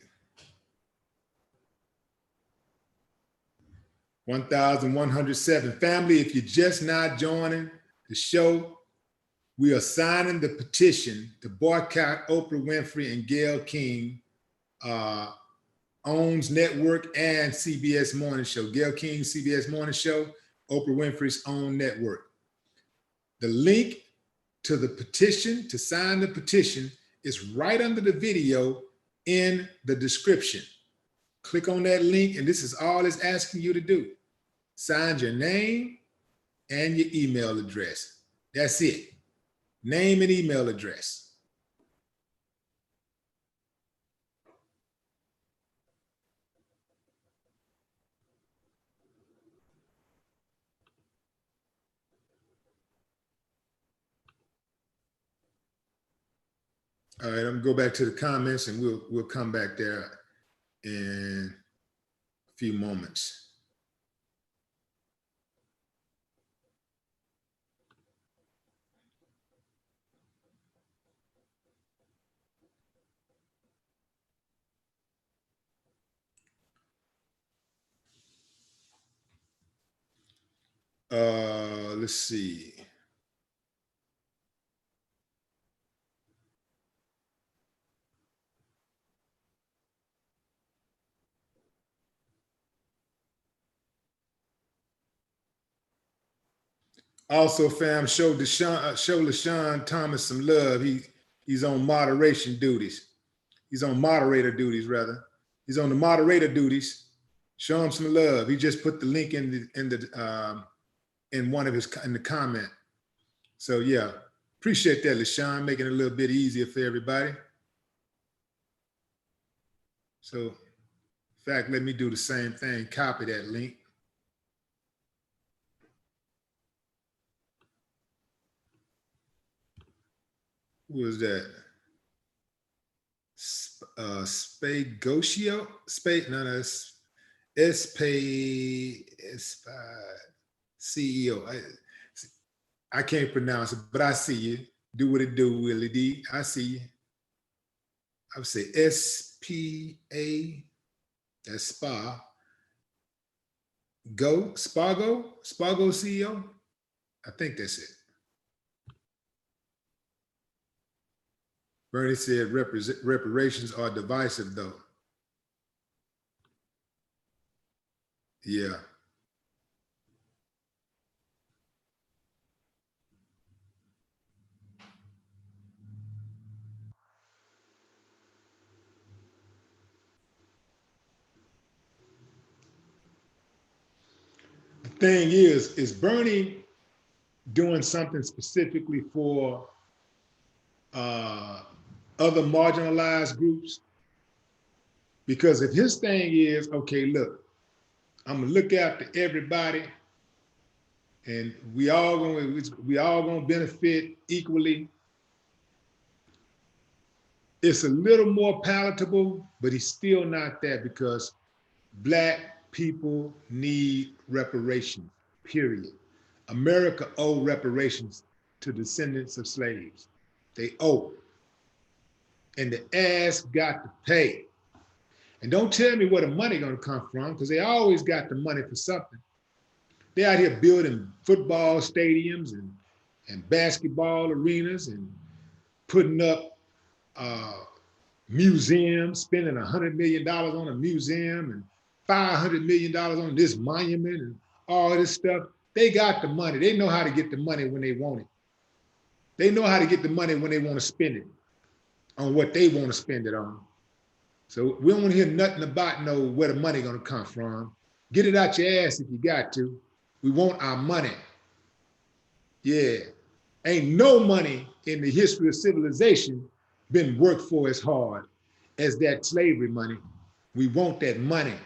1,107. Family, if you're just not joining the show, we are signing the petition to boycott Oprah Winfrey and Gayle King, owns network and CBS Morning Show. Gayle King, CBS Morning Show, Oprah Winfrey's own network. The link to the petition, to sign the petition, is right under the video in the description. Click on that link, and this is all it's asking you to do. Sign your name and your email address. That's it. Name and email address. All right, I'm gonna go back to the comments and we'll come back there in a few moments. Let's see. Also, fam, show LaShawn Thomas some love. He's on moderation duties. He's on moderator duties, rather. He's on the moderator duties. Show him some love. He just put the link in one of his in the comment. So yeah, appreciate that, LaShawn, making it a little bit easier for everybody. So, in fact, let me do the same thing. Copy that link. Who was that? Spagotio? CEO. I can't pronounce it, but I see you. Do what it do, Willie D. I see you. I would say S-P-A, that's Spa. Spago CEO? I think that's it. Bernie said reparations are divisive, though. Yeah. The thing is Bernie doing something specifically for other marginalized groups? Because if his thing is, okay, look, I'm gonna look after everybody and we all gonna benefit equally, it's a little more palatable, but he's still not that, because Black people need reparations, period. America owe reparations to descendants of slaves. They owe. And the ass got to pay. And don't tell me where the money gonna come from, because they always got the money for something. They out here building football stadiums and basketball arenas and putting up museums, spending $100 million on a museum and $500 million on this monument and all this stuff. They got the money. They know how to get the money when they want it. They know how to get the money when they want to spend it on what they want to spend it on. So we don't want to hear nothing about where the money gonna come from. Get it out your ass if you got to. We want our money. Yeah, ain't no money in the history of civilization been worked for as hard as that slavery money. We want that money.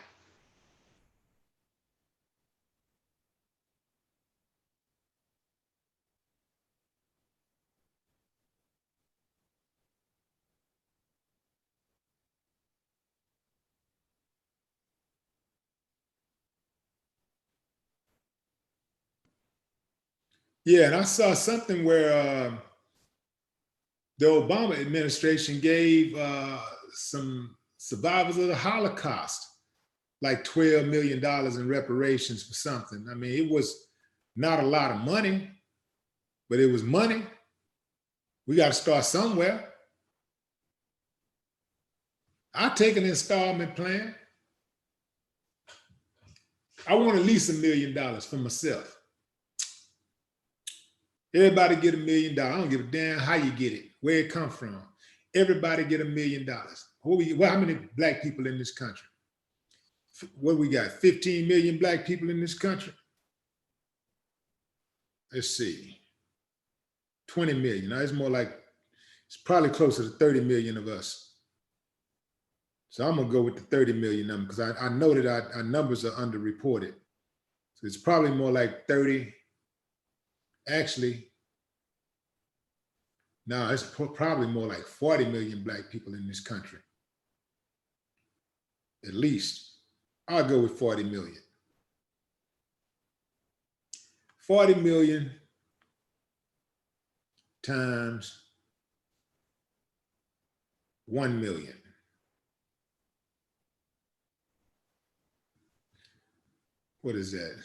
Yeah, and I saw something where the Obama administration gave some survivors of the Holocaust like $12 million in reparations for something. I mean, it was not a lot of money, but it was money. We got to start somewhere. I take an installment plan. I want at least $1 million for myself. Everybody get $1 million. I don't give a damn how you get it, where it come from. Everybody get $1 million. How many black people in this country? What we got? 15 million black people in this country? Let's see. 20 million. Now it's more like, it's probably closer to 30 million of us. So I'm gonna go with the 30 million number because I know that our numbers are underreported. So it's probably more like 30. Actually, no, it's probably more like 40 million black people in this country. At least. I'll go with 40 million. 40 million times 1 million. What is that?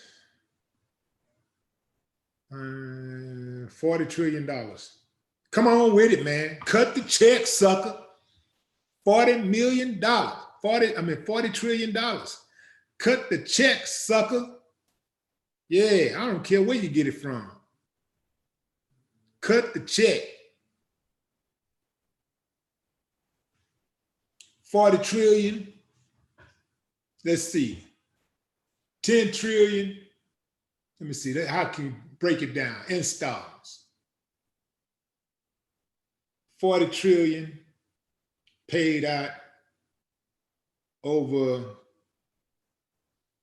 $40 trillion. Come on with it, man. Cut the check, sucker. $40 million. $40 trillion. Cut the check, sucker. Yeah, I don't care where you get it from. Cut the check. 40 trillion. Let's see. 10 trillion. Let me see. How can you break it down? Installments. 40 trillion paid out over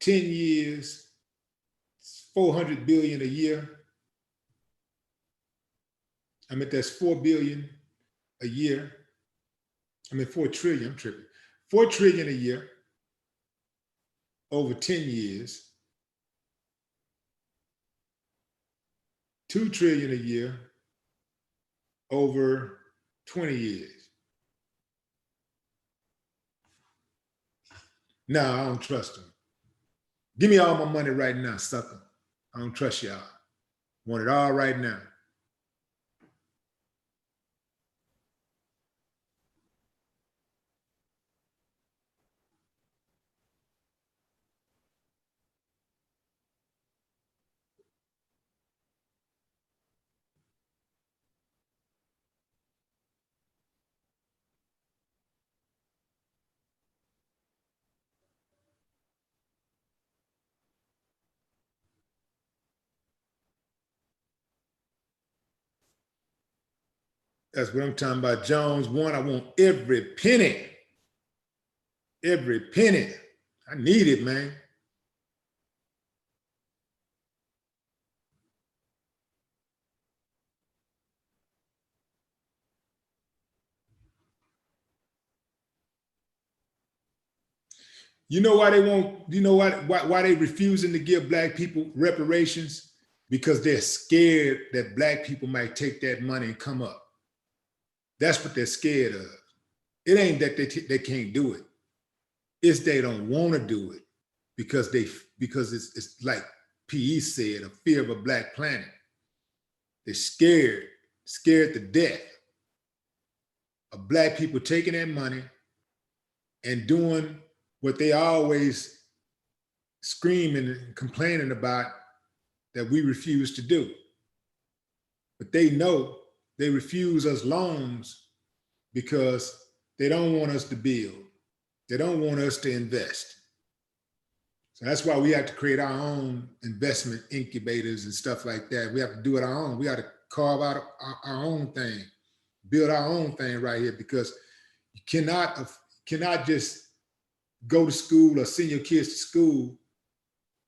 10 years. It's 400 billion a year. I mean, that's 4 billion a year. 4 trillion, I'm tripping. 4 trillion a year over 10 years. 2 trillion a year over 20 years. No, I don't trust them. Give me all my money right now, sucker. I don't trust y'all. Want it all right now. That's what I'm talking about. Jones 1, I want every penny. Every penny. I need it, man. You know why they won't, you know why they refusing to give black people reparations? Because they're scared that black people might take that money and come up. That's what they're scared of. It ain't that they can't do it. It's they don't want to do it because it's like PE said, a fear of a black planet. They're scared to death of black people taking that money and doing what they always screaming and complaining about that we refuse to do. But they know they refuse us loans because they don't want us to build. They don't want us to invest. So that's why we have to create our own investment incubators and stuff like that. We have to do it our own. We got to carve out our own thing, build our own thing right here, because you cannot just go to school or send your kids to school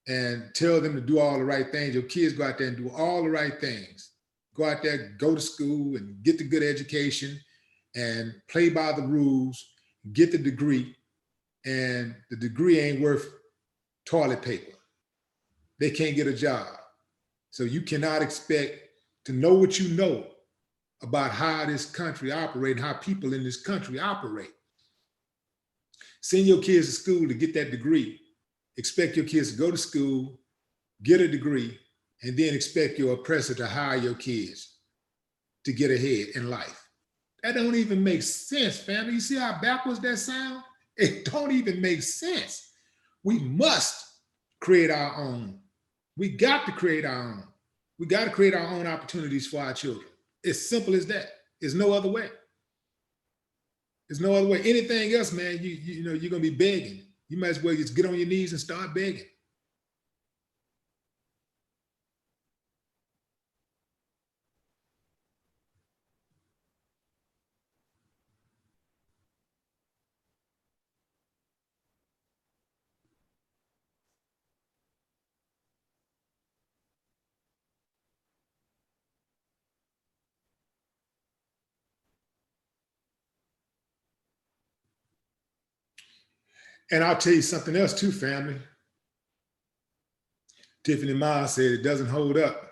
and tell them to do all the right things. Your kids go out there and do all the right things. Go out there, go to school and get the good education and play by the rules, get the degree, and the degree ain't worth toilet paper. They can't get a job. So you cannot expect to know what you know about how this country operates, how people in this country operate. Send your kids to school to get that degree. Expect your kids to go to school, get a degree, and then expect your oppressor to hire your kids to get ahead in life. That don't even make sense, family. You see how backwards that sound? It don't even make sense. We must create our own. We got to create our own. We got to create our own opportunities for our children. It's simple as that. There's no other way. There's no other way. Anything else, man, you know, you're gonna be begging. You might as well just get on your knees and start begging. And I'll tell you something else too, family. Tiffany Miles said it doesn't hold up.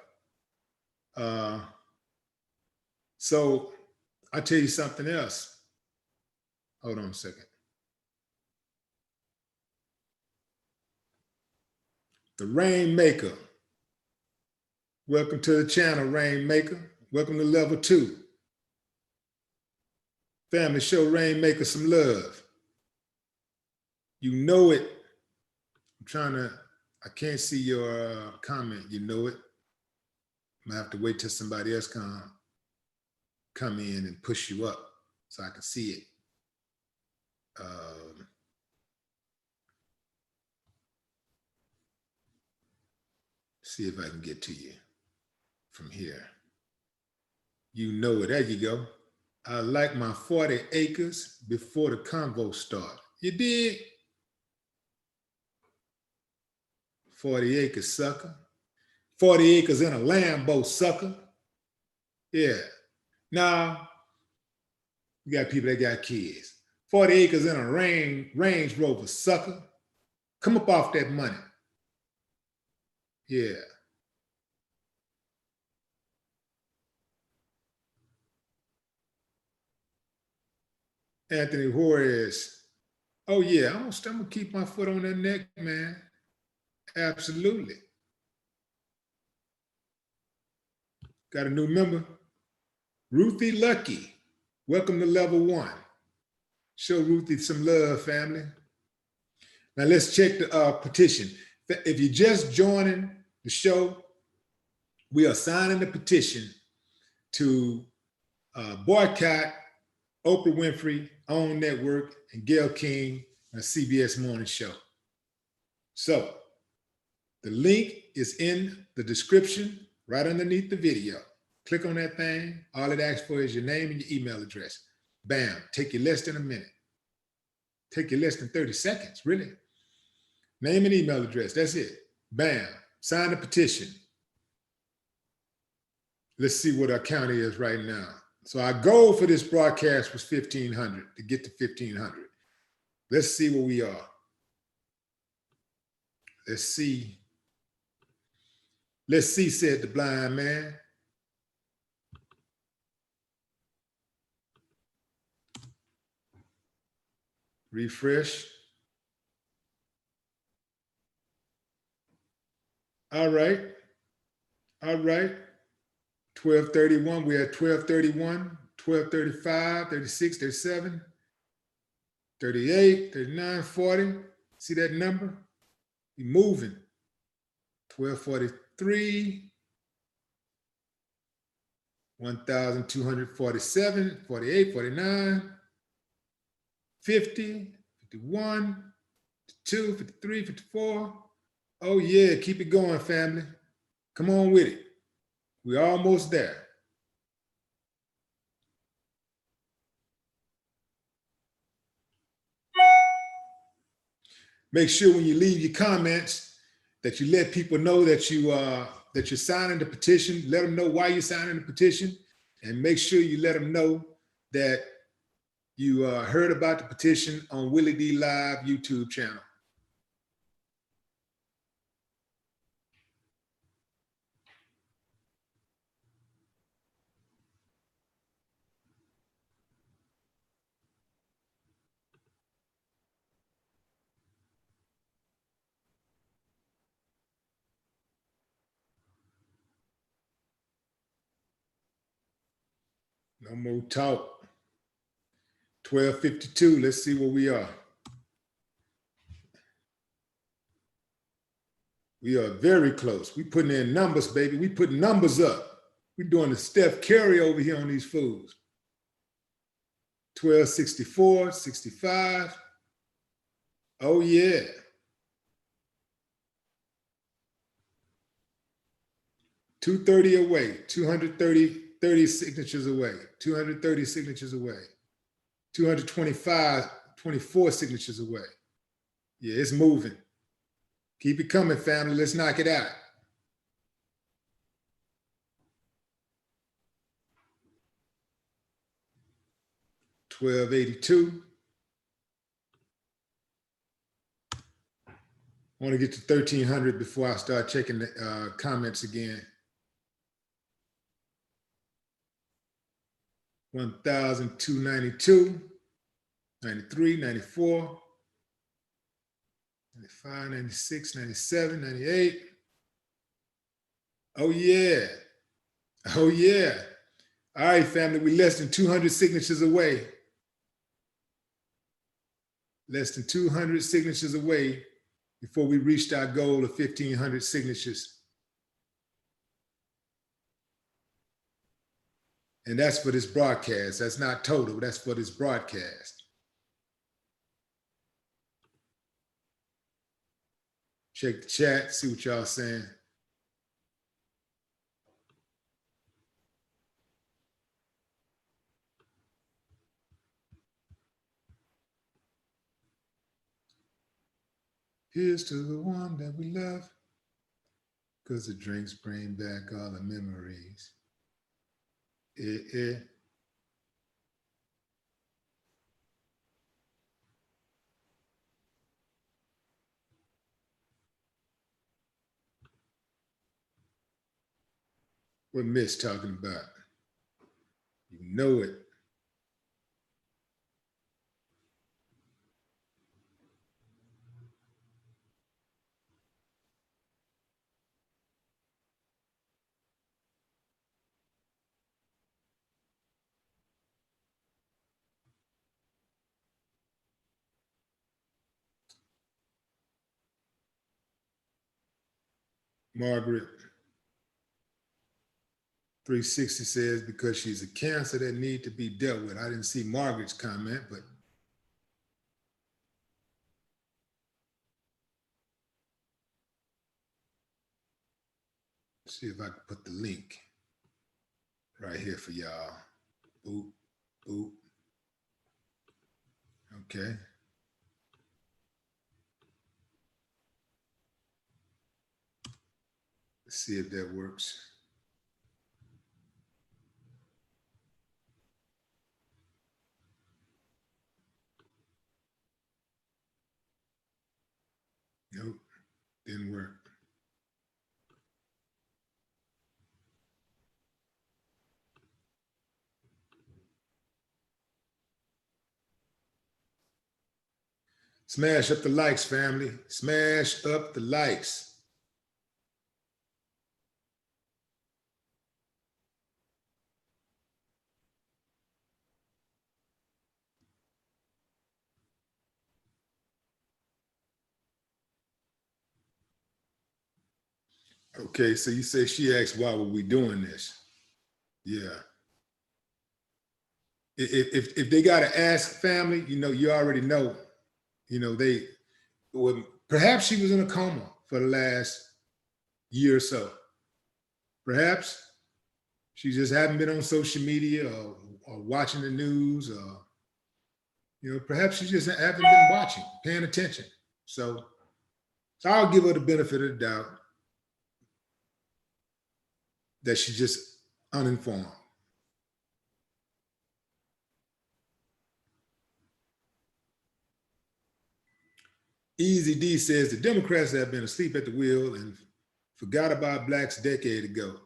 So I'll tell you something else. Hold on a second. The Rainmaker. Welcome to the channel, Rainmaker. Welcome to level 2. Family, show Rainmaker some love. You know it. I can't see your comment. You know it. I'm gonna have to wait till somebody else come in and push you up so I can see it. See if I can get to you from here. You know it. There you go. I like my 40 acres before the convo start. You did? 40 acres, sucker. 40 acres in a Lambo, sucker. Yeah. Now, you got people that got kids. 40 acres in a Range Rover, sucker. Come up off that money. Yeah. Anthony Juarez. Oh yeah, I'm gonna keep my foot on that neck, man. Absolutely. Got a new member. Ruthie Lucky. Welcome to level 1. Show Ruthie some love, family. Now let's check the petition. If you're just joining the show, we are signing the petition to boycott Oprah Winfrey, OWN Network, and Gayle King, and CBS Morning Show. So the link is in the description right underneath the video. Click on that thing. All it asks for is your name and your email address. Bam, take you less than a minute. Take you less than 30 seconds, really. Name and email address, that's it. Bam, sign the petition. Let's see what our count is right now. So our goal for this broadcast was 1,500, to get to 1,500. Let's see where we are. Let's see. Let's see, said the blind man. Refresh. All right. All right. 1231, we're at 1231, 1235, 36, 37, 38, 39, 40. See that number? We're moving. 1243, 1,247, 48, 49, 50, 51, 52, 53, 54. Oh yeah, keep it going, family. Come on with it. We're almost there. Make sure when you leave your comments that you let people know that you're signing the petition. Let them know why you're signing the petition, and make sure you let them know that you heard about the petition on WillieDLive YouTube channel. No more talk. 12:52. Let's see where we are. We are very close. We putting in numbers, baby. We putting numbers up. We doing the Steph Curry over here on these fools. 12:64, 65. Oh yeah. $230 away, 230 signatures away, 230 signatures away, 24 signatures away. Yeah, it's moving. Keep it coming, family. Let's knock it out. $12.82. I want to get to 1,300 before I start checking the comments again. 1,292, 93, 94, 95, 96, 97, 98. Oh yeah. Oh yeah. All right, family, we're less than 200 signatures away. Less than 200 signatures away before we reached our goal of 1,500 signatures. And that's for this broadcast. That's not total, that's for this broadcast. Check the chat, see what y'all saying. Here's to the one that we love, because the drinks bring back all the memories. What Miss talking about? You know it. Margaret 360 says because she's a cancer that need to be dealt with. I didn't see Margaret's comment, but see if I can put the link right here for y'all. Boop, boop. Okay. Let's see if that works. Nope, didn't work. Smash up the likes, family. Smash up the likes. Okay, so you say she asked why were we doing this? Yeah. If they gotta ask family, you know, you already know, you know, well, perhaps she was in a coma for the last year or so. Perhaps she just hadn't been on social media or watching the news, or, you know, perhaps she just haven't been watching, paying attention. So I'll give her the benefit of the doubt that she's just uninformed. Easy D says the Democrats have been asleep at the wheel and forgot about blacks decades ago.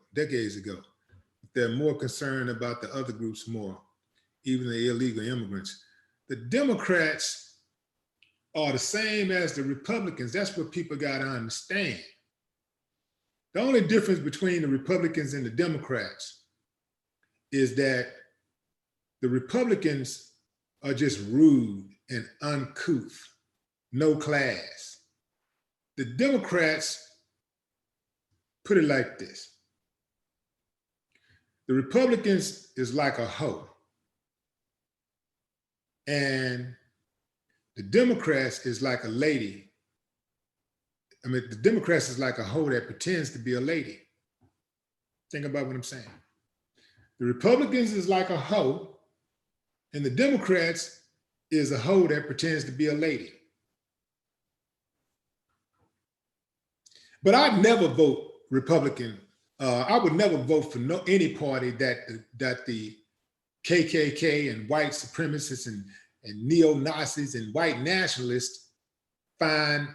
They're more concerned about the other groups more, even the illegal immigrants. The Democrats are the same as the Republicans. That's what people got to understand. The only difference between the Republicans and the Democrats is that The Republicans are just rude and uncouth, no class. The Democrats, put it like this. The Republicans is like a hoe. And the Democrats is like a lady. I mean, the Democrats is like a hoe that pretends to be a lady. Think about what I'm saying. The Republicans is like a hoe, and the Democrats is a hoe that pretends to be a lady. But I'd never vote Republican. I would never vote for any party that the KKK and white supremacists and neo-Nazis and white nationalists find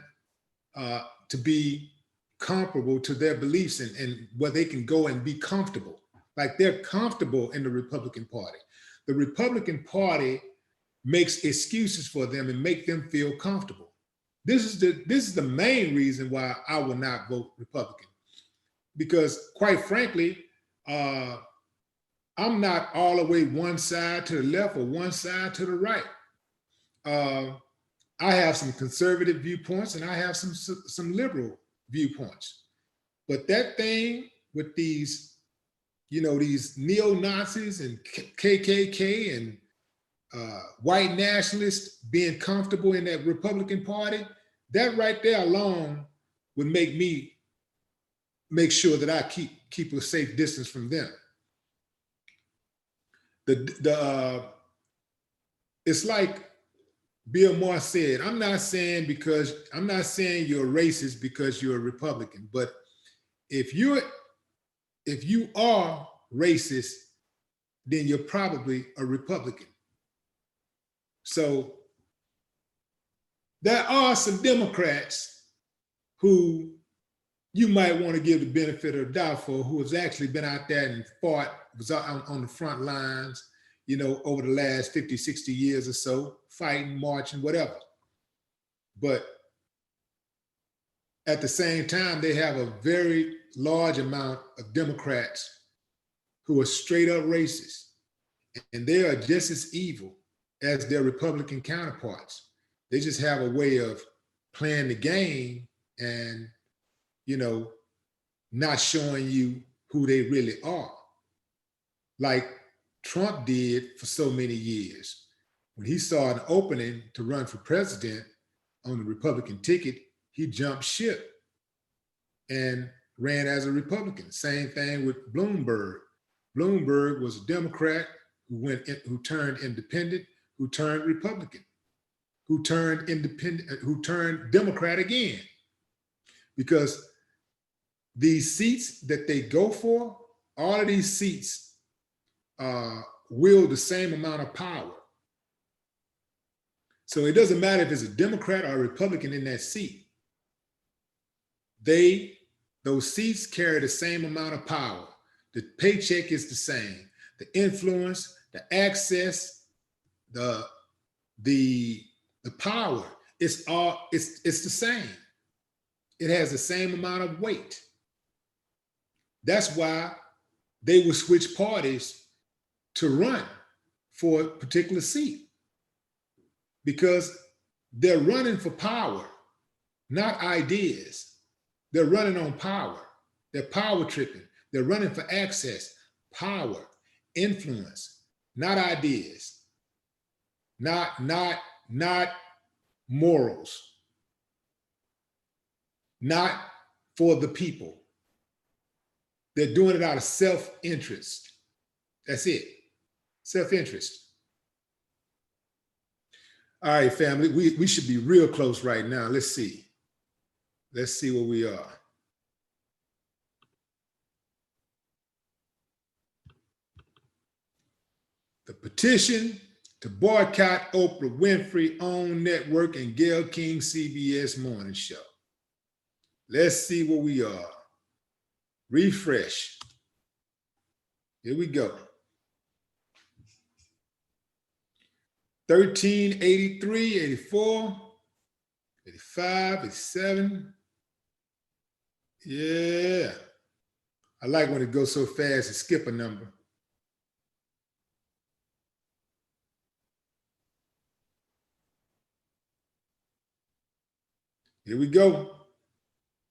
to be comparable to their beliefs and where they can go and be comfortable. Like they're comfortable in the Republican Party. The Republican Party makes excuses for them and make them feel comfortable. This is the main reason why I will not vote Republican. Because quite frankly, I'm not all the way one side to the left or one side to the right. I have some conservative viewpoints and I have some liberal viewpoints. But that thing with these, these neo-Nazis and KKK and white nationalists being comfortable in that Republican Party, that right there alone would make me make sure that I keep a safe distance from them. It's like Bill Maher said, I'm not saying you're racist because you're a Republican, but if you are racist, then you're probably a Republican. So there are some Democrats who you might want to give the benefit of the doubt for, who has actually been out there and fought, was on the front lines, over the last 50, 60 years or so, fighting, marching, whatever. But at the same time, they have a very large amount of Democrats who are straight up racist. And they are just as evil as their Republican counterparts. They just have a way of playing the game and, not showing you who they really are. Like Trump did for so many years. When he saw an opening to run for president on the Republican ticket, he jumped ship and ran as a Republican. Same thing with Bloomberg. Bloomberg was a Democrat who turned independent, who turned Republican, who turned Democrat again. Because these seats that they go for, all of these seats wield the same amount of power. So it doesn't matter if it's a Democrat or a Republican in that seat. Those seats carry the same amount of power. The paycheck is the same. The influence, the access, the power, it's the same. It has the same amount of weight. That's why they will switch parties to run for a particular seat, because they're running for power, not ideas. They're running on power. They're power tripping. They're running for access, power, influence, not ideas, not morals, not for the people. They're doing it out of self-interest. That's it, self-interest. All right, family, we should be real close right now. Let's see where we are. The petition to boycott Oprah Winfrey OWN network and Gayle King CBS morning show. Let's see where we are. Refresh. Here we go. 1383, 84, 85, 87. Yeah. I like when it goes so fast and skip a number. Here we go.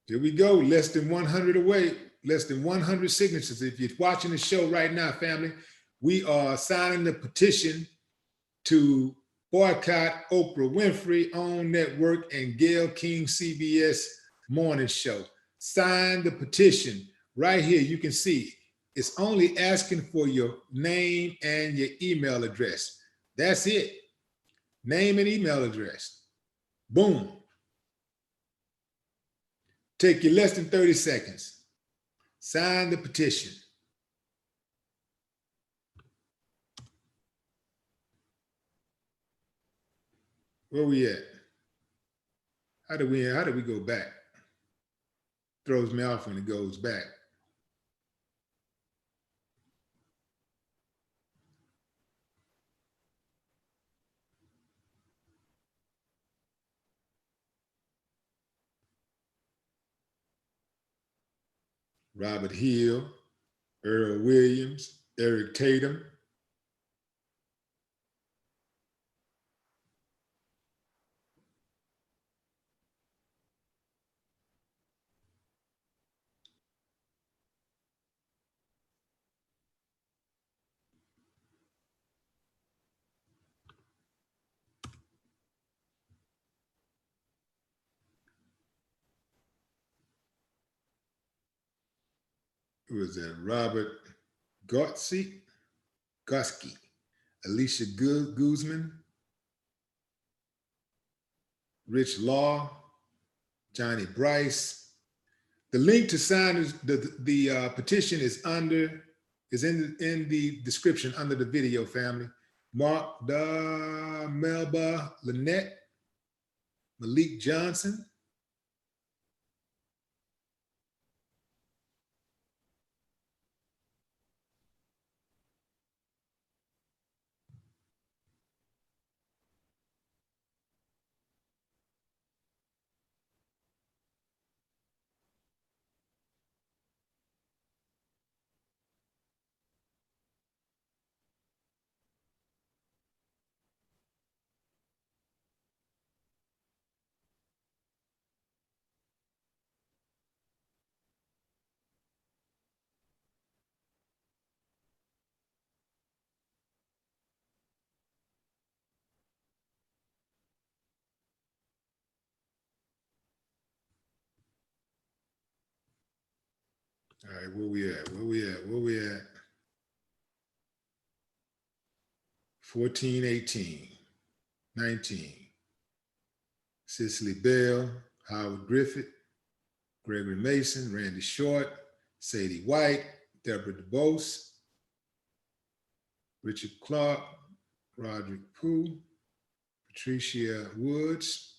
Here we go. Less than 100 away. Less than 100 signatures. If you're watching the show right now, family, we are signing the petition to boycott Oprah Winfrey OWN Network and Gayle King CBS Morning Show. Sign the petition right here. You can see it's only asking for your name and your email address. That's it. Name and email address. Boom. Take you less than 30 seconds. Sign the petition. Where we at? How do we go back? Throws me off when it goes back. Robert Hill, Earl Williams, Eric Tatum. Who was that? Robert Gusky, Alicia Guzman, Rich Law, Johnny Bryce. The link to sign the petition is in the description under the video, family. Mark Melba Lynette, Malik Johnson. All right, where we at? 14, 18, 19. Cicely Bell, Howard Griffith, Gregory Mason, Randy Short, Sadie White, Deborah DeBose, Richard Clark, Roderick Pooh, Patricia Woods,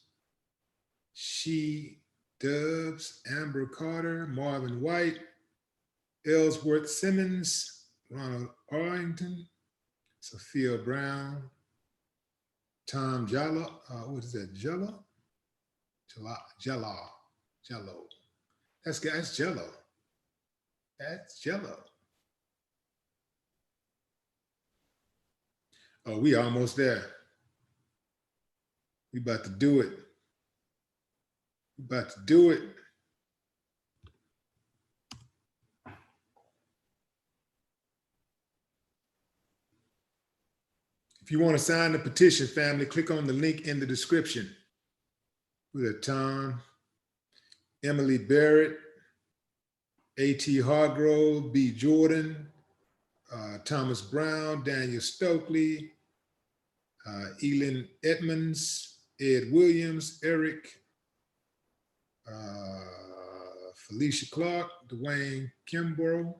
She Dubs, Amber Carter, Marvin White, Ellsworth Simmons, Ronald Arlington, Sophia Brown, Tom Jallo, what is that, Jello? Jello. That's Jello. That's Jello. Oh, we almost there. We about to do it. We about to do it. If you want to sign the petition, family, click on the link in the description. With a Tom, Emily Barrett, A.T. Hargrove, B. Jordan, Thomas Brown, Daniel Stokely, Elin Edmonds, Ed Williams, Eric, Felicia Clark, Dwayne Kimbrough,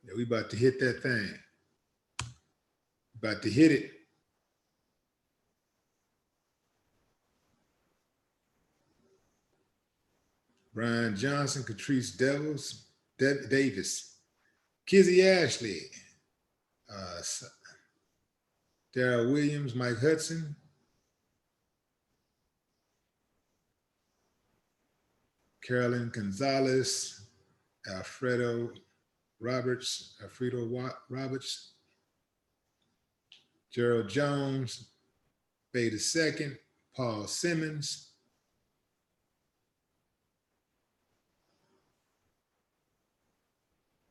yeah, we about to hit that thing. About to hit it. Brian Johnson, Catrice Davis, Kizzy Ashley, Darrell Williams, Mike Hudson. Carolyn Gonzalez, Alfredo Roberts, Gerald Jones, Bay II, Paul Simmons.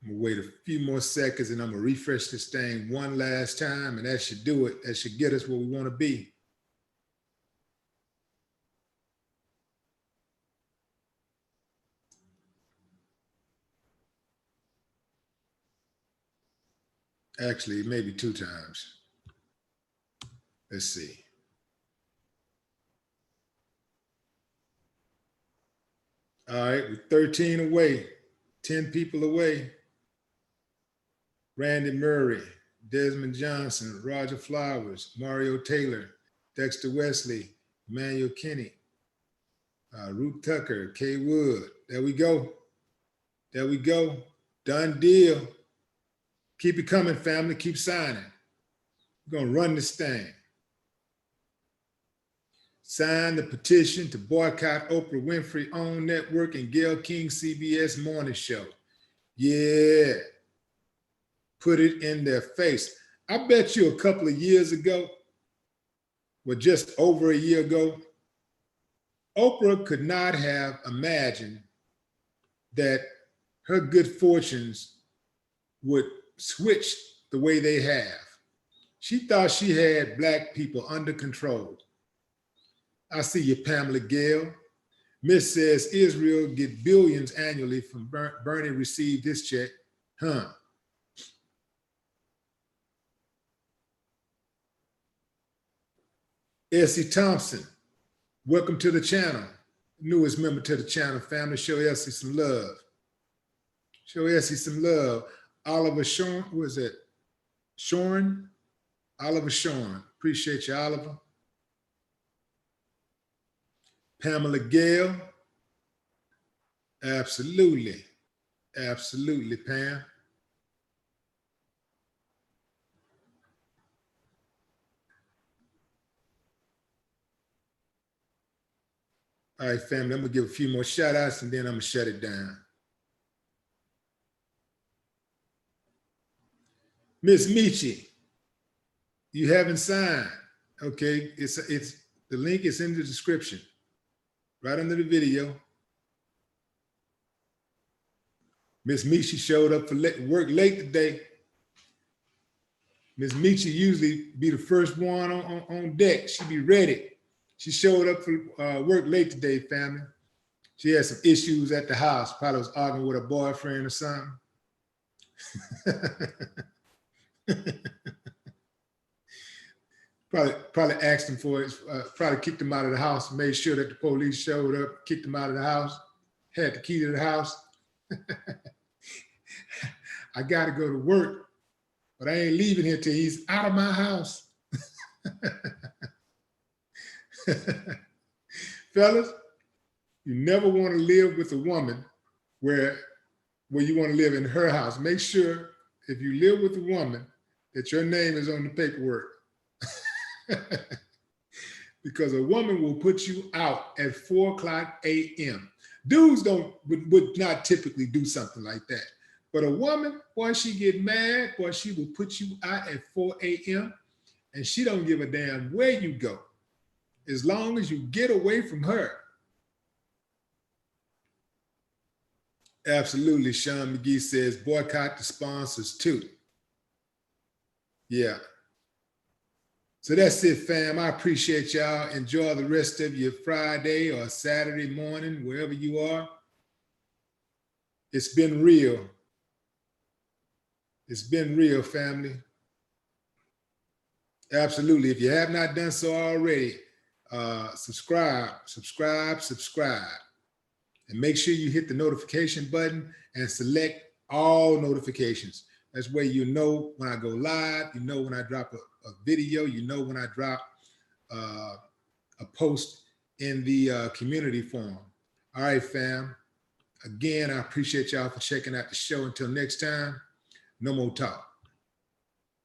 I'm gonna wait a few more seconds and I'm gonna refresh this thing one last time, and that should do it. That should get us where we want to be. Actually, maybe 2 times. Let's see. All right, we're 13 away, 10 people away. Randy Murray, Desmond Johnson, Roger Flowers, Mario Taylor, Dexter Wesley, Emmanuel Kinney, Ruth Tucker, Kay Wood. There we go. There we go. Done deal. Keep it coming, family. Keep signing. We're going to run this thing. Sign the petition to boycott Oprah Winfrey OWN Network and Gayle King CBS Morning Show. Yeah. Put it in their face. I bet you a couple of years ago, well, just over a year ago, Oprah could not have imagined that her good fortunes would switch the way they have. She thought she had Black people under control. I see you, Pamela Gayle. Miss says Israel get billions annually from Bernie received this check. Huh. Essie Thompson, welcome to the channel. Newest member to the channel, family. Show Essie some love. Show Essie some love. Oliver Shorn, who is it? Shorn? Oliver Shorn. Appreciate you, Oliver. Pamela Gayle. Absolutely. Absolutely, Pam. All right, family, I'm gonna give a few more shout outs and then I'm gonna shut it down. Miss Michi, you haven't signed. Okay, it's the link is in the description, right under the video. Miss Michi showed up for work late today. Miss Michi usually be the first one on deck. She be ready. She showed up for work late today, family. She had some issues at the house. Probably was arguing with her boyfriend or something. probably asked him for it. Probably kicked him out of the house. Made sure that the police showed up. Kicked him out of the house. Had the key to the house. I got to go to work, but I ain't leaving here till he's out of my house. Fellas, you never want to live with a woman where you want to live in her house. Make sure if you live with a woman that your name is on the paperwork. Because a woman will put you out at 4:00 a.m. Dudes would not typically do something like that. But a woman, boy, she get mad, boy, she will put you out at 4 a.m. and she don't give a damn where you go, as long as you get away from her. Absolutely, Sean McGee says, boycott the sponsors too. Yeah. So that's it, fam. I appreciate y'all. Enjoy the rest of your Friday or Saturday morning, wherever you are. It's been real. It's been real, family. Absolutely. If you have not done so already, subscribe. And make sure you hit the notification button and select all notifications. That's where you know when I go live, you know when I drop a video, you know when I drop a post in the community forum. All right, fam. Again, I appreciate y'all for checking out the show. Until next time, no more talk.